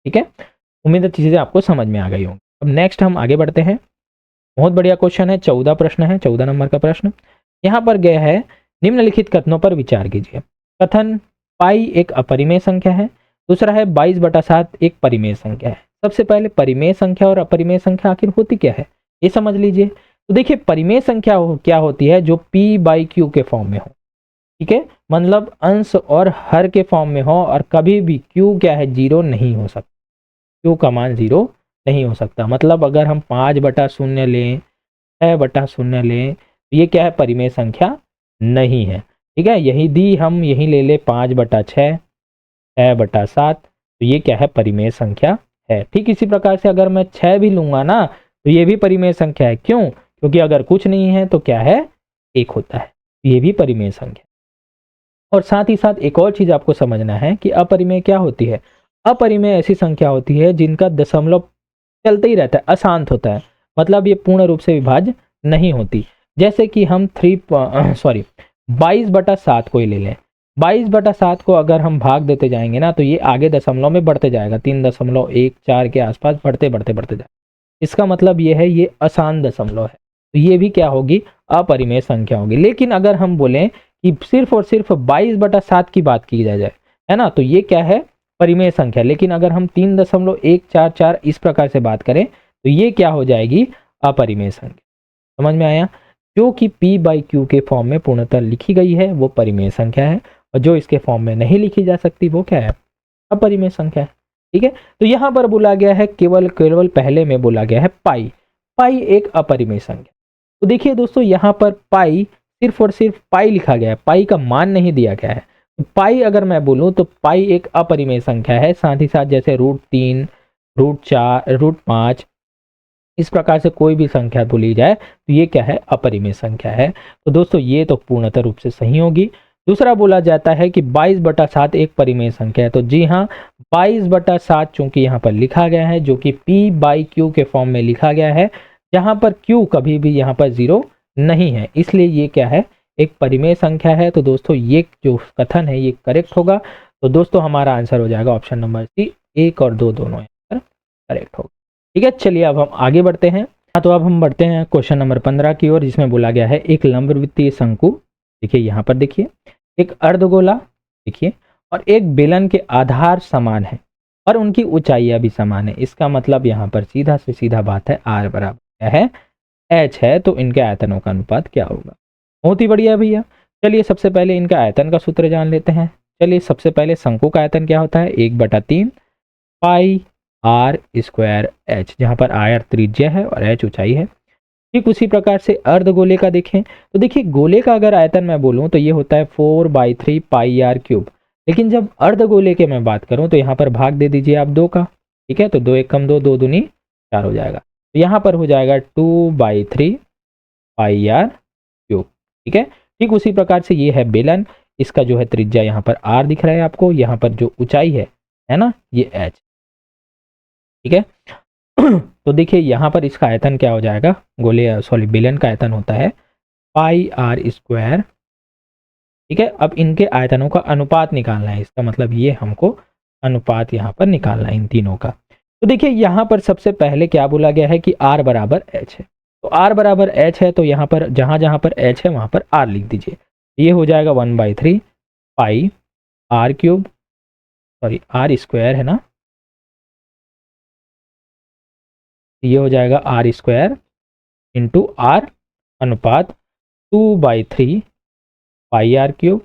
ठीक है, उम्मीद है चीज़ें आपको समझ में आ गई होंगी। अब नेक्स्ट हम आगे बढ़ते हैं। बहुत बढ़िया क्वेश्चन है, 14 प्रश्न है, 14 नंबर का प्रश्न। यहाँ पर गया है, निम्नलिखित कथनों पर विचार कीजिए। कथन पाई एक अपरिमेय संख्या है, दूसरा है 22/7 एक परिमेय संख्या है। सबसे पहले परिमेय संख्या और अपरिमेय संख्या आखिर होती क्या है, ये समझ लीजिए। तो देखिए परिमेय संख्या क्या होती है? जो p/q के फॉर्म में हो। ठीक है, मतलब अंश और हर के फॉर्म में हो और कभी भी q क्या है, 0 नहीं हो सकता, q का मान 0 नहीं हो सकता। मतलब अगर हम 5/0 लें, 6/0 लें, तो ये क्या है, परिमेय संख्या नहीं है। ठीक है, यही दी हम यही ले ले 5/6, 6/7, तो ये क्या है, परिमेय संख्या है। ठीक इसी प्रकार से अगर मैं 6 भी लूंगा ना, तो ये भी परिमेय संख्या है। क्यों? क्योंकि अगर कुछ नहीं है तो क्या है, 1 होता है, ये भी परिमेय संख्या। और साथ ही साथ एक और चीज आपको समझना है कि अपरिमेय क्या होती है। अपरिमेय ऐसी संख्या होती है जिनका दशमलव चलते ही रहता है, अशांत होता है, मतलब ये पूर्ण रूप से विभाज्य नहीं होती। जैसे कि हम 22/7 को ही ले लें। 22/7 को अगर हम भाग देते जाएंगे ना, तो ये आगे दशमलव में बढ़ते जाएगा, 3.14 के आसपास बढ़ते बढ़ते बढ़ते जाएगा। इसका मतलब ये है, ये अशांत दशमलव है, तो ये भी क्या होगी, अपरिमेय संख्या होगी। लेकिन अगर हम बोलें कि सिर्फ और सिर्फ 22/7 की बात की जाए, है ना, तो ये क्या है, परिमेय संख्या। लेकिन अगर हम 3.144 इस प्रकार से बात करें, तो ये क्या हो जाएगी, अपरिमेय संख्या। समझ में आया? जो कि p/q के फॉर्म में पूर्णतः लिखी गई है वो परिमेय संख्या है, और जो इसके फॉर्म में नहीं लिखी जा सकती वो क्या है, अपरिमेय संख्या है। ठीक है, तो यहां पर बोला गया है, केवल केवल पहले में बोला गया है पाई, पाई एक अपरिमेय संख्या। तो देखिए दोस्तों, यहां पर पाई सिर्फ और सिर्फ पाई लिखा गया है, पाई का मान नहीं दिया गया है। तो पाई अगर मैं बोलूं तो पाई एक अपरिमेय संख्या है। साथ ही साथ जैसे √3, √4, √5 इस प्रकार से कोई भी संख्या बोली जाए तो ये क्या है, अपरिमेय संख्या है। तो दोस्तों ये तो पूर्णतः रूप से सही होगी। दूसरा बोला जाता है कि 22/7 एक परिमेय संख्या है। तो जी हाँ, 22/7 चूंकि यहाँ पर लिखा गया है, जो कि p/q के फॉर्म में लिखा गया है, जहां पर q कभी भी यहाँ पर 0 नहीं है, इसलिए ये क्या है, एक परिमेय संख्या है। तो दोस्तों ये जो कथन है ये करेक्ट होगा। तो दोस्तों हमारा आंसर हो जाएगा ऑप्शन नंबर सी, 1 और 2 दोनों करेक्ट होगा। ठीक है, चलिए अब हम आगे बढ़ते हैं। तो अब हम बढ़ते हैं क्वेश्चन नंबर 15 की ओर, जिसमें बोला गया है एक लंबवृत्तीय शंकु, देखिए यहाँ पर देखिए, एक अर्धगोला देखिए, और एक बेलन के आधार समान है और उनकी ऊंचाइयां भी समान है। इसका मतलब यहाँ पर सीधा से सीधा बात है, r बराबर क्या है, h है, तो इनके आयतनों का अनुपात क्या होगा। बहुत ही बढ़िया भैया। चलिए सबसे पहले इनका आयतन का सूत्र जान लेते हैं। चलिए सबसे पहले शंकु का आयतन क्या होता है, 1/3 पाई r² h, जहां पर r त्रिज्या है और h ऊंचाई है। ठीक उसी प्रकार से अर्धगोले का देखें, तो देखिए गोले का अगर आयतन मैं बोलूं तो ये होता है 4/3 पाई r³। लेकिन जब अर्धगोले के मैं बात करूं तो यहाँ पर भाग दे दीजिए आप 2 का। ठीक है, तो 2 1 2, 2 दूनी 4 हो जाएगा, तो यहाँ पर हो जाएगा 2/3 पाई r³। ठीक है, ठीक उसी प्रकार से ये है बेलन, इसका जो है त्रिज्या यहाँ पर r दिख रहा है आपको, यहाँ पर जो ऊंचाई है ना, ये h। ठीक है, तो देखिए यहाँ पर इसका आयतन क्या हो जाएगा, बेलन का आयतन होता है पाई r²। ठीक है, अब इनके आयतनों का अनुपात निकालना है, इसका मतलब ये हमको अनुपात यहाँ पर निकालना है इन तीनों का। तो देखिए यहाँ पर सबसे पहले क्या बोला गया है कि r बराबर h है, तो r बराबर h है, तो यहाँ पर जहाँ जहाँ पर h है वहाँ पर r लिख दीजिए। ये हो जाएगा 1/3 पाई r³ r² है ना, ये हो जाएगा r² इंटू r अनुपात 2/3 पाई r³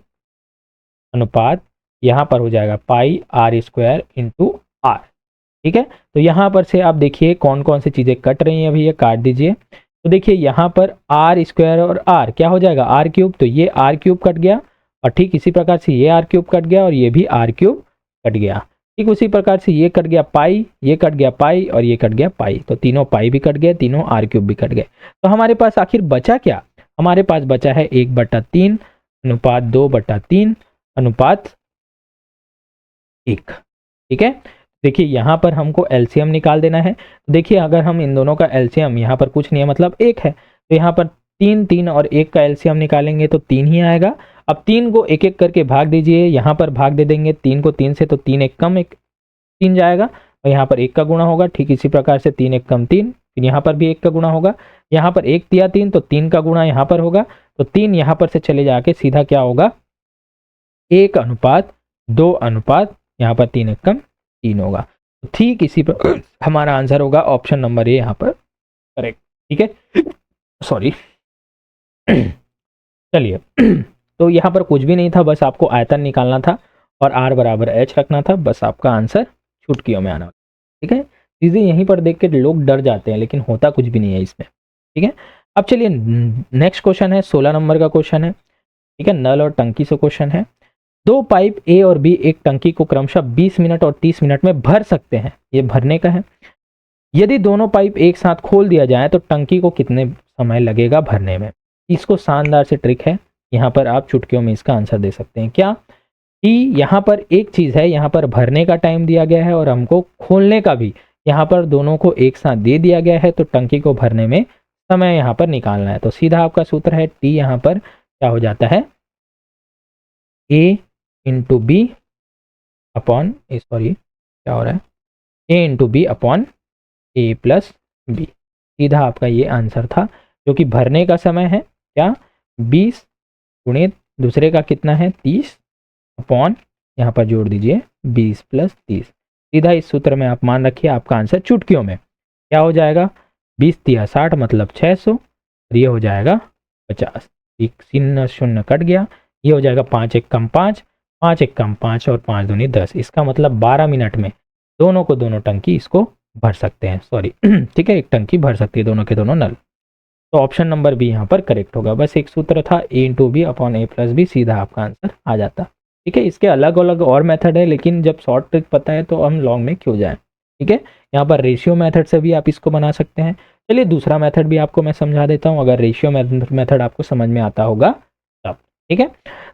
अनुपात यहाँ पर हो जाएगा पाई r² इंटू r। ठीक है, तो यहाँ पर से आप देखिए कौन कौन सी चीज़ें कट रही हैं, अभी ये काट दीजिए। तो देखिए यहाँ पर r² और r क्या हो जाएगा, r³, तो ये r³ कट गया, और ठीक इसी प्रकार से ये r³ कट गया और ये भी r³ कट गया। ठीक उसी प्रकार से ये कट गया पाई, ये कट गया पाई, और ये कट गया पाई, तो तीनों पाई भी कट गए, तीनों r³ भी कट गए। तो हमारे पास आखिर बचा क्या, हमारे पास बचा है 1/3 अनुपात 2/3 अनुपात 1। ठीक है, देखिए यहाँ पर हमको एलसीएम निकाल देना है। तो देखिए अगर हम इन दोनों का एलसीएम, यहाँ पर कुछ नहीं है मतलब 1 है, तो यहाँ पर 3 3 और 1 का एलसीएम निकालेंगे तो 3 ही आएगा। अब 3 को एक एक करके भाग दीजिए, यहाँ पर भाग दे देंगे 3 को 3 से, तो 3 1 कम 1 3 जाएगा, और यहाँ पर 1 का गुणा होगा। ठीक इसी प्रकार से 3 1 कम 3, फिर यहाँ पर भी 1 का गुणा होगा, यहाँ पर 1 दिया 3, तो 3 का गुणा यहाँ पर होगा, तो 3 यहाँ पर से चले जाके सीधा क्या होगा, 1/2 अनुपात यहाँ पर 3 1 कम 3 होगा। ठीक इसी पर हमारा आंसर होगा ऑप्शन नंबर ए यहाँ पर करेक्ट। ठीक है, सॉरी चलिए तो यहाँ पर कुछ भी नहीं था, बस आपको आयतन निकालना था और r बराबर h रखना था, बस आपका आंसर चुटकियों में आना। ठीक है, चीज़ें यहीं पर देख के लोग डर जाते हैं, लेकिन होता कुछ भी नहीं है इसमें। ठीक है, अब चलिए नेक्स्ट क्वेश्चन है, 16 नंबर का क्वेश्चन है। ठीक है, नल और टंकी से क्वेश्चन है। दो पाइप ए और बी एक टंकी को क्रमशः 20 मिनट और 30 मिनट में भर सकते हैं, ये भरने का है। यदि दोनों पाइप एक साथ खोल दिया जाए तो टंकी को कितने समय लगेगा भरने में। इसको शानदार से ट्रिक है, यहाँ पर आप चुटकियों में इसका आंसर दे सकते हैं। क्या कि यहाँ पर एक चीज़ है, यहाँ पर भरने का टाइम दिया गया है और हमको खोलने का भी यहाँ पर दोनों को एक साथ दे दिया गया है, तो टंकी को भरने में समय यहाँ पर निकालना है। तो सीधा आपका सूत्र है टी, यहाँ पर क्या हो जाता है, ए इंटू बी अपॉन क्या हो रहा है, ए इंटू बी अपॉन ए प्लस बी। सीधा आपका ये आंसर था, जो कि भरने का समय है क्या 20 गुणित दूसरे का कितना है 30 अपॉन यहाँ पर जोड़ दीजिए 20 प्लस 30। सीधा इस सूत्र में आप मान रखिए, आपका आंसर चुटकियों में क्या हो जाएगा, 20 तिया 60 मतलब 600, और ये हो जाएगा 50। एक शून्य शून्य कट गया, ये हो जाएगा 5 एक कम 5, 5 एक कम 5 और 5 दूनी 10। इसका मतलब 12 मिनट में दोनों को दोनों टंकी इसको भर सकते हैं, सॉरी ठीक है, एक टंकी भर सकती है दोनों के दोनों नल। तो ऑप्शन नंबर बी यहाँ पर करेक्ट होगा। बस एक सूत्र था ए इंटू बी अपॉन ए प्लस बी, सीधा आपका आंसर आ जाता। ठीक है, इसके अलग अलग और मेथड है, लेकिन जब शॉर्ट ट्रिक पता है तो हम लॉन्ग में क्यों जाएं। ठीक है, यहाँ पर रेशियो मेथड से भी आप इसको बना सकते हैं। चलिए दूसरा मेथड भी आपको मैं समझा देता हूँ, अगर रेशियो मेथड आपको समझ में आता होगा तब। ठीक है,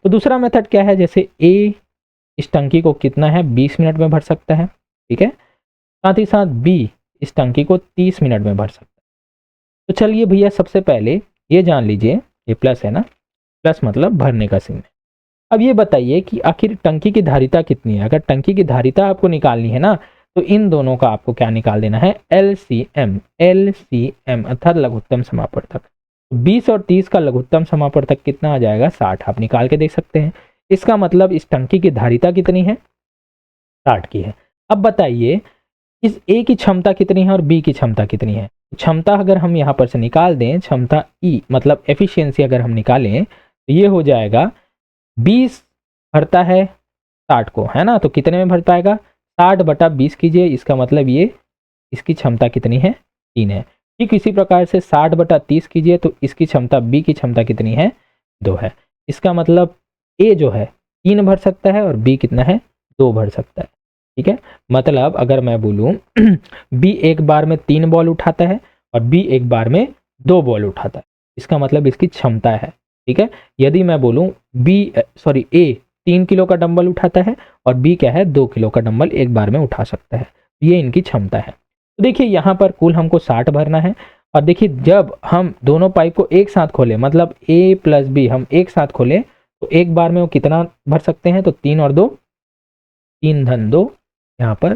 तो दूसरा मेथड क्या है, जैसे ए इस टंकी को कितना है 20 मिनट में भर सकता है। ठीक है, साथ ही साथ बी इस टंकी को 30 मिनट में भर सकता है। तो चलिए भैया सबसे पहले ये जान लीजिए, ये प्लस है ना, प्लस मतलब भरने का चिन्ह। अब ये बताइए कि आखिर टंकी की धारिता कितनी है। अगर टंकी की धारिता आपको निकालनी है ना, तो इन दोनों का आपको क्या निकाल देना है, LCM, LCM अर्थात लघुत्तम समापवर्तक। 20 और 30 का लघुत्तम समापवर्तक कितना आ जाएगा, 60। आप निकाल के देख सकते हैं। इसका मतलब इस टंकी की धारिता कितनी है, 60 की है। अब बताइए इस ए की क्षमता कितनी है और बी की क्षमता कितनी है। क्षमता अगर हम यहाँ पर से निकाल दें, क्षमता ई मतलब एफिशिएंसी अगर हम निकालें, तो ये हो जाएगा 20 भरता है 60 को, है ना, तो कितने में भर पाएगा, 60 बटा 20 कीजिए। इसका मतलब ये इसकी क्षमता कितनी है, 3 है। ठीक इसी प्रकार से 60 बटा 30 कीजिए, तो इसकी क्षमता बी की क्षमता कितनी है, 2 है। इसका मतलब ए जो है 3 भर सकता है और बी कितना है, 2 भर सकता है। ठीक है, मतलब अगर मैं बोलूं बी एक बार में 3 बॉल उठाता है और बी एक बार में 2 बॉल उठाता है, इसका मतलब इसकी क्षमता है। ठीक है, यदि मैं बोलूं ए 3 किलो का डंबल उठाता है और बी क्या है 2 किलो का डंबल एक बार में उठा सकता है, ये इनकी क्षमता है। तो देखिए यहाँ पर कुल हमको 60 भरना है, और देखिए जब हम दोनों पाइप को एक साथ खोले, मतलब ए प्लस बी हम एक साथ खोले, तो एक बार में वो कितना भर सकते हैं, तो 3 और 2 3 धन 2, यहाँ पर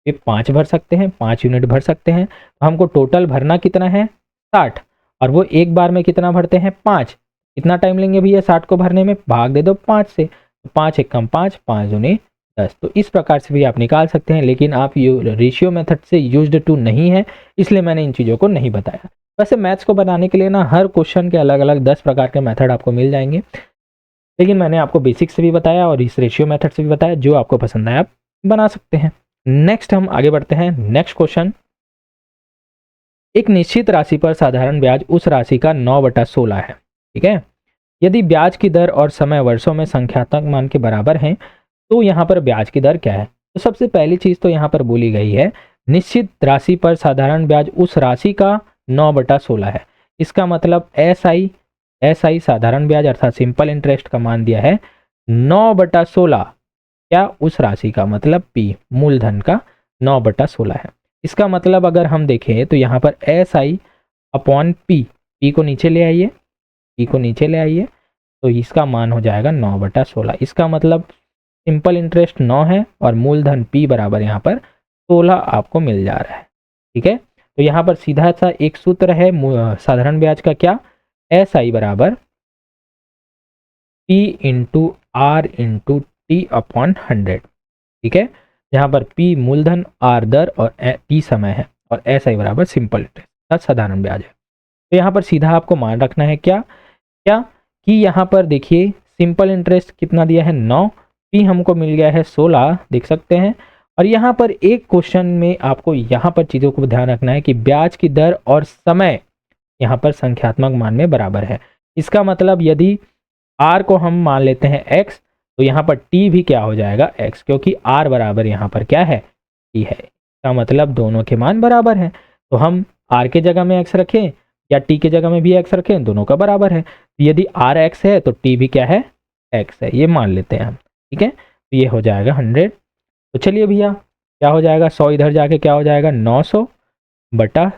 ये 5 भर सकते हैं, 5 यूनिट भर सकते हैं। तो हमको टोटल भरना कितना है 60, और वो एक बार में कितना भरते हैं 5। कितना टाइम लेंगे भैया 60 को भरने में, भाग दे दो 5 से, 5 एक कम 5, 5 दूनी 10। तो इस प्रकार से भी आप निकाल सकते हैं, लेकिन आप रेशियो मेथड से यूज्ड टू नहीं है, इसलिए मैंने इन चीज़ों को नहीं बताया। वैसे मैथ्स को बनाने के लिए ना हर क्वेश्चन के अलग अलग 10 प्रकार के मेथड आपको मिल जाएंगे, लेकिन मैंने आपको बेसिक से भी बताया और इस रेशियो मेथड से भी बताया, जो आपको पसंद आए आप बना सकते हैं। नेक्स्ट हम आगे बढ़ते हैं। नेक्स्ट क्वेश्चन, एक निश्चित राशि पर साधारण ब्याज उस राशि का 9/16 है। ठीक है, यदि ब्याज की दर और समय वर्षों में संख्यात्मक मान के बराबर हैं, तो यहाँ पर ब्याज की दर क्या है। तो सबसे पहली चीज तो यहाँ पर बोली गई है, निश्चित राशि पर साधारण ब्याज उस राशि का 9/16 है। इसका मतलब SI साधारण ब्याज अर्थात सिंपल इंटरेस्ट का मान दिया है 9/16, क्या उस राशि का मतलब P मूलधन का 9/16 है। इसका मतलब अगर हम देखें तो यहाँ पर SI अपॉन P को नीचे ले आइए, P को नीचे ले आइए, तो इसका मान हो जाएगा 9/16। इसका मतलब सिंपल इंटरेस्ट 9 है और मूलधन P बराबर यहाँ पर 16 आपको मिल जा रहा है। ठीक है, तो यहाँ पर सीधा सा एक सूत्र है साधारण ब्याज का, क्या SI बराबर P into R into T upon 100। ठीक है, जहाँ पर P मूलधन, R दर और T समय है, और SI बराबर सिंपल इंटरेस्ट साधारण ब्याज है। तो यहाँ पर सीधा आपको मान रखना है क्या कि यहाँ पर देखिए सिंपल इंटरेस्ट कितना दिया है 9, पी हमको मिल गया है 16, देख सकते हैं। और यहाँ पर एक क्वेश्चन में आपको यहाँ पर चीज़ों को ध्यान रखना है कि ब्याज की दर और समय यहाँ पर संख्यात्मक मान में बराबर है। इसका मतलब यदि आर को हम मान लेते हैं एक्स, तो यहाँ पर टी भी क्या हो जाएगा एक्स, क्योंकि आर बराबर यहाँ पर क्या है टी है। इसका मतलब दोनों के मान बराबर हैं, तो हम आर के जगह में एक्स रखें या टी के जगह में भी एक्स रखें, दोनों का बराबर है। यदि आर एक्स है तो टी भी क्या है एक्स है, ये मान लेते हैं हम, ठीक है। तो ये हो जाएगा 100। तो चलिए भैया क्या हो जाएगा, 100 इधर जाके क्या हो जाएगा 900 बटा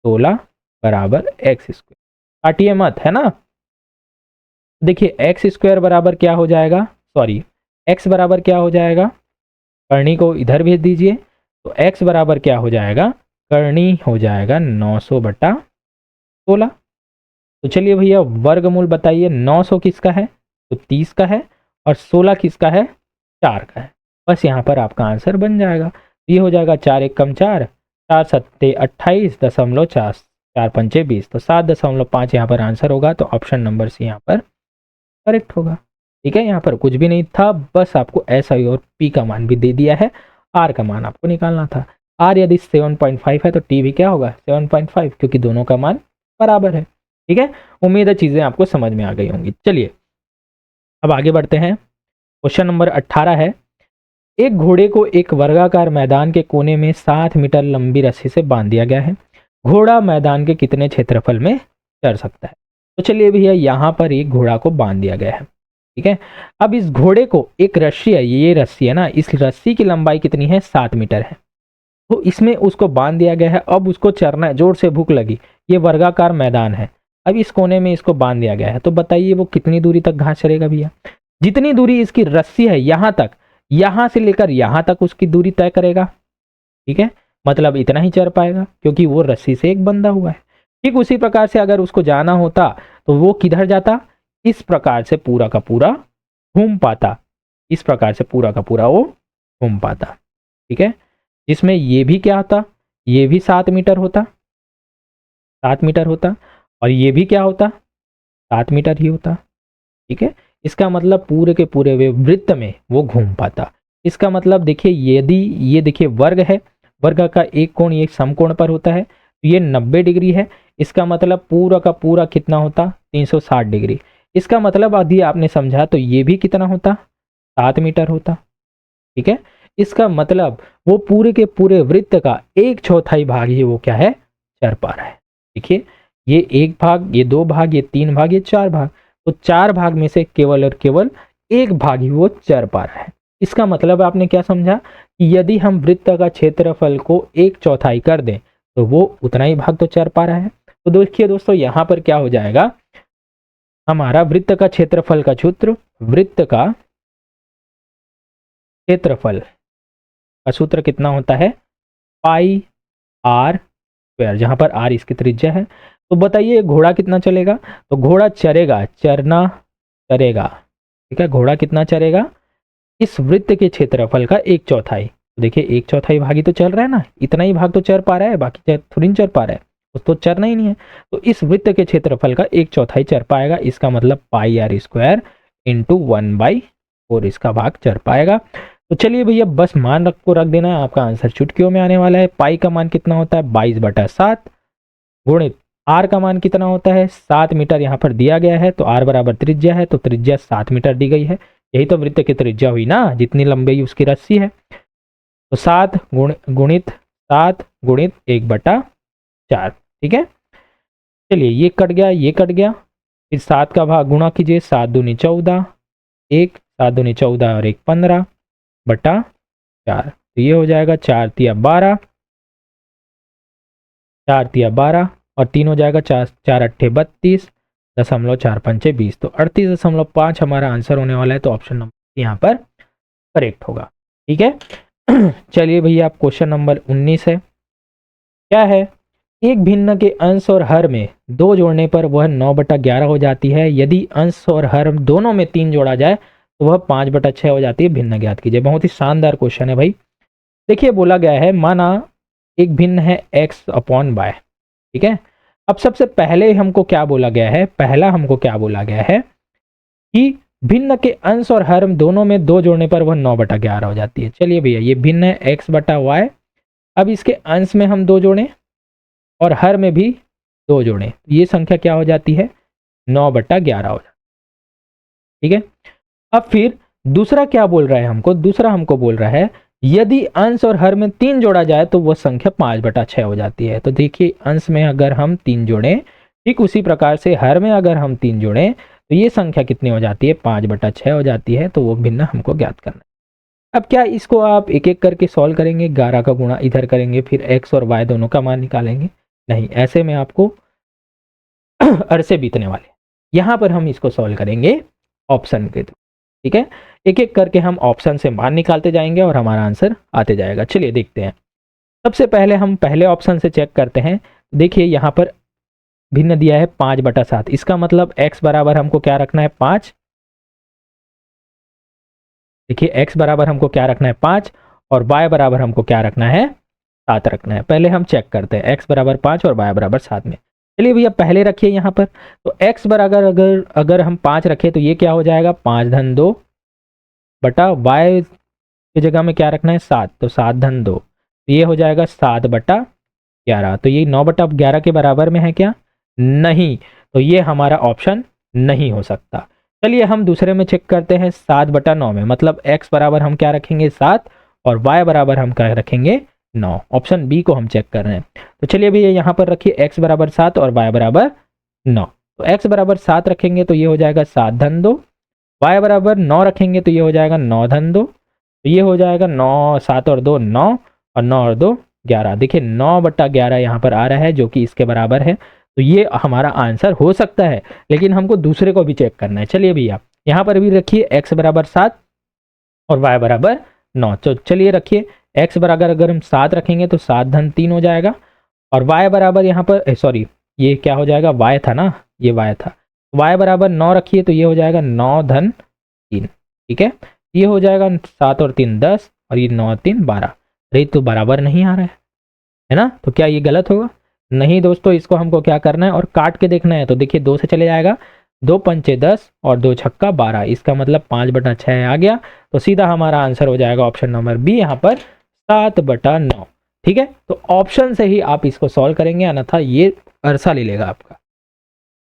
16 बराबर एक्स स्क्वायर। काटिए मत, है ना। देखिए एक्स स्क्वायर बराबर क्या हो जाएगा, सॉरी एक्स बराबर क्या हो जाएगा, करनी को इधर भेज दीजिए। तो एक्स बराबर क्या हो जाएगा, करनी हो जाएगा 900 बटा 16। तो चलिए भैया वर्गमूल बताइए, 900 किसका है तो 30 का है, और 16 किसका है 4 का है। बस यहाँ पर आपका आंसर बन जाएगा। ये हो जाएगा 4 एक कम 4, 4 सत्ते 28.4, 4 पंचे 20, तो 7.5 यहाँ पर आंसर होगा। तो ऑप्शन नंबर सी यहाँ पर करेक्ट होगा। ठीक है, यहाँ पर कुछ भी नहीं था, बस आपको एस आई और पी का मान भी दे दिया है, आर का मान आपको निकालना था। आर यदि 7.5 है तो टी भी क्या होगा 7.5, क्योंकि दोनों का मान बराबर है। ठीक है, उम्मीद है चीज़ें आपको समझ में आ गई होंगी। चलिए अब आगे बढ़ते हैं। क्वेश्चन नंबर 18 है, एक घोड़े को एक वर्गाकार मैदान के कोने में 7 मीटर लंबी रस्सी से बांध दिया गया है। घोड़ा मैदान के कितने क्षेत्रफल में चढ़ सकता है। तो चलिए भैया यहाँ पर एक घोड़ा को बांध दिया गया है, ठीक है। अब इस घोड़े को एक रस्सी है, ये रस्सी है ना, इस रस्सी की लंबाई कितनी है 7 मीटर है। तो इसमें उसको बांध दिया गया है, अब उसको चरना है, जोर से भूख लगी, ये वर्गाकार मैदान है, अब इस कोने में इसको बांध दिया गया है। तो बताइए वो कितनी दूरी तक घास चरेगा भैया। जितनी दूरी इसकी रस्सी है यहाँ तक, यहाँ से लेकर यहाँ तक उसकी दूरी तय करेगा, ठीक है, मतलब इतना ही चर पाएगा क्योंकि वो रस्सी से एक बंधा हुआ है। ठीक उसी प्रकार से अगर उसको जाना होता तो वो किधर जाता, इस प्रकार से पूरा का पूरा घूम पाता, इस प्रकार से पूरा का पूरा वो घूम पाता, ठीक है। जिसमें ये भी क्या होता, ये भी 7 मीटर होता, 7 मीटर होता, और ये भी क्या होता 7 मीटर ही होता, ठीक है। इसका मतलब पूरे के पूरे वे वृत्त में वो घूम पाता। इसका मतलब देखिए यदि ये देखिए वर्ग है, वर्ग का एक कोण ये समकोण पर होता है, तो ये 90 डिग्री है। इसका मतलब पूरा का पूरा कितना होता 360 डिग्री। इसका मतलब यदि आपने समझा तो ये भी कितना होता 7 मीटर होता, ठीक है। इसका मतलब वो पूरे के पूरे वृत्त का 1/4 भाग ही वो क्या है चर पा रहा है। देखिए ये 1 भाग, ये 2 भाग, ये 3 भाग, ये 4 भाग, तो 4 भाग में से केवल और केवल 1 भाग ही वो चर पा रहा है। इसका मतलब आपने क्या समझा कि यदि हम वृत्त का क्षेत्रफल को 1/4 कर दें तो वो उतना ही भाग तो चर पा रहा है। तो देखिए दोस्तों यहाँ पर क्या हो जाएगा, हमारा वृत्त का क्षेत्रफल का सूत्र, वृत्त का क्षेत्रफल का सूत्र कितना होता है पाई आर स्क्वायर, जहां पर आर इसकी त्रिज्या है। तो बताइए घोड़ा कितना चलेगा, तो घोड़ा चरेगा, चरना चरेगा, ठीक है, घोड़ा कितना चरेगा इस वृत्त के क्षेत्रफल का 1/4। तो देखिए 1/4 भाग ही तो चल रहा है ना, इतना ही भाग तो चर पा रहा है, बाकी थोड़ी चर पा रहा है, उसको चरना ही नहीं है। तो इस वृत्त के क्षेत्रफल का 1/4 चर पाएगा, इसका मतलब पाई आर स्क्वायर इंटू 1/4 इसका भाग चर पाएगा। तो चलिए भैया बस मान को रख देना है, आपका आंसर चुटकियों में आने वाला है। पाई का मान कितना होता है 22/7 गुणित आर का मान कितना होता है 7 मीटर यहाँ पर दिया गया है, तो आर बराबर त्रिज्या है, तो त्रिज्या 7 मीटर दी गई है, यही तो वृत्त की त्रिज्या हुई ना, जितनी लंबाई उसकी रस्सी है। तो 7 गुणित 1/4, ठीक है। चलिए ये कट गया, ये कट गया, फिर 7 का भाग गुणा कीजिए, 7 दूनी 14, 1 7 दूनी 14 और 1 15/4, तो ये हो जाएगा 4 तिया 12, 4 तिया 12 और 3 हो जाएगा 4 अट्ठे 32.4 पंचे 20, तो 38.5 हमारा आंसर होने वाला है। तो ऑप्शन नंबर यहाँ पर करेक्ट होगा, ठीक है। चलिए भैया आप क्वेश्चन नंबर 19 है, क्या है, एक भिन्न के अंश और हर में 2 जोड़ने पर वह 9/11 हो जाती है, यदि अंश और हर दोनों में 3 जोड़ा जाए तो वह 5/6 हो जाती है, भिन्न ज्ञात कीजिए। बहुत ही शानदार क्वेश्चन है भाई। देखिए बोला गया है, माना एक भिन्न है x/y, ठीक है। अब सबसे पहले हमको क्या बोला गया है, पहला हमको क्या बोला गया है कि भिन्न के अंश और हर दोनों में 2 जोड़ने पर वह 9/11 हो जाती है। चलिए भैया, ये भिन्न है x/y, अब इसके अंश में हम 2 जोड़ें और हर में भी 2 जोड़ें, ये संख्या क्या हो जाती है, 9/11 हो जाती है। ठीक है, अब फिर दूसरा क्या बोल रहा है हमको, दूसरा हमको बोल रहा है यदि अंश और हर में 3 जोड़ा जाए तो वह संख्या 5/6 हो जाती है। तो देखिए, अंश में अगर हम 3 जोड़ें, ठीक उसी प्रकार से हर में अगर हम 3 जोड़ें तो ये संख्या कितनी हो जाती है, 5/6 हो जाती है। तो वो भिन्न हमको ज्ञात करना है। अब क्या इसको आप एक एक करके सॉल्व करेंगे, 11 का गुणा इधर करेंगे, फिर एक्स और वाई दोनों का मान निकालेंगे? नहीं, ऐसे में आपको अरसे बीतने वाले। यहाँ पर हम इसको सॉल्व करेंगे ऑप्शन के थ्रू। ठीक है, एक एक करके हम ऑप्शन से मान निकालते जाएंगे और हमारा आंसर आते जाएगा। चलिए देखते हैं। सबसे पहले हम पहले ऑप्शन से चेक करते हैं। देखिए यहाँ पर भिन्न दिया है 5/7, इसका मतलब x बराबर हमको क्या रखना है, 5। देखिए x बराबर हमको क्या रखना है, 5, और y बराबर हमको क्या रखना है, 7 रखना है। पहले हम चेक करते हैं, x बराबर 5 और y बराबर 7 में। चलिए भैया पहले रखिए यहाँ पर, तो x बराबर अगर हम 5 रखें तो ये क्या हो जाएगा, 5-2 बटा y की जगह में क्या रखना है, 7, तो 7-2, तो ये हो जाएगा 7/11। तो ये 9/11 के बराबर में है क्या, नहीं, तो ये हमारा ऑप्शन नहीं हो सकता। चलिए हम दूसरे में चेक करते हैं, 7/9 में, मतलब x बराबर हम क्या रखेंगे, 7, और y बराबर हम क्या रखेंगे, 9। ऑप्शन बी को हम चेक कर रहे हैं। तो चलिए भैया यहाँ पर रखिए x बराबर 7 और y बराबर 9। तो x बराबर 7 रखेंगे तो ये हो जाएगा 7-2, y बराबर 9 रखेंगे तो ये हो जाएगा 9-2, तो ये हो जाएगा 9, 7 और 2 9, और 9 और 2 11। देखिए 9/11 यहाँ पर आ रहा है जो कि इसके बराबर है। तो ये हमारा आंसर हो सकता है, लेकिन हमको दूसरे को भी चेक करना है। चलिए भैया यहाँ पर भी रखिए x बराबर 7 और y बराबर 9। तो चलिए रखिए, x बराबर अगर हम 7 रखेंगे तो 7-3 हो जाएगा, और y बराबर यहाँ पर सॉरी ये क्या हो जाएगा, y था ना, ये y था, y बराबर 9 रखिए तो ये हो जाएगा 9-3। ठीक है, ये हो जाएगा 7 और 3 10, और ये 9-3 12। अरे तो बराबर नहीं आ रहा है ना, तो क्या ये गलत होगा, नहीं दोस्तों, इसको हमको क्या करना है और काट के देखना है। तो देखिए 2 से चले जाएगा, 2 पंचे 10 और 2 छक्का 12, इसका मतलब 5/6 आ गया। तो सीधा हमारा आंसर हो जाएगा ऑप्शन नंबर बी, यहाँ पर 7/9। ठीक है, तो ऑप्शन से ही आप इसको सॉल्व करेंगे, अन्यथा ये अरसा ले लेगा आपका।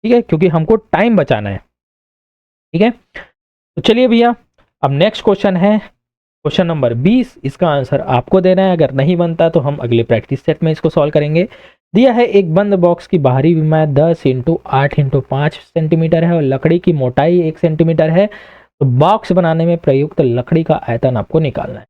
ठीक है, क्योंकि हमको टाइम बचाना है। ठीक है, तो चलिए भैया अब नेक्स्ट क्वेश्चन है क्वेश्चन नंबर 20। इसका आंसर आपको देना है, अगर नहीं बनता तो हम अगले प्रैक्टिस सेट में इसको सॉल्व करेंगे। दिया है एक बंद बॉक्स की बाहरी विमाएँ 10 × 8 × 5 सेंटीमीटर है और लकड़ी की मोटाई 1 सेंटीमीटर है। तो बॉक्स बनाने में प्रयुक्त लकड़ी का आयतन आपको निकालना है।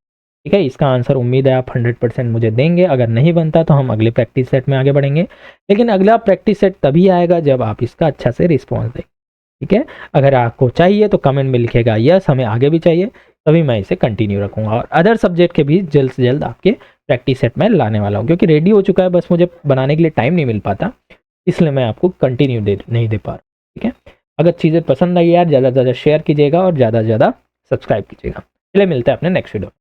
ठीक है, इसका आंसर उम्मीद है आप 100% मुझे देंगे। अगर नहीं बनता तो हम अगले प्रैक्टिस सेट में आगे बढ़ेंगे, लेकिन अगला प्रैक्टिस सेट तभी आएगा जब आप इसका अच्छा से रिस्पॉन्स दें। ठीक है, अगर आपको चाहिए तो कमेंट में लिखेगा यस, हमें आगे भी चाहिए, तभी मैं इसे कंटिन्यू रखूंगा। और अदर सब्जेक्ट के भी जल्द से जल्द आपके प्रैक्टिस सेट में लाने वाला हूँ, क्योंकि रेडी हो चुका है, बस मुझे बनाने के लिए टाइम नहीं मिल पाता, इसलिए मैं आपको कंटिन्यू नहीं दे पा रहा। ठीक है, अगर चीज़ें पसंद आई यार, ज़्यादा से ज़्यादा शेयर कीजिएगा और ज़्यादा से ज़्यादा सब्सक्राइब कीजिएगा। चलिए मिलते हैं अपने नेक्स्ट वीडियो।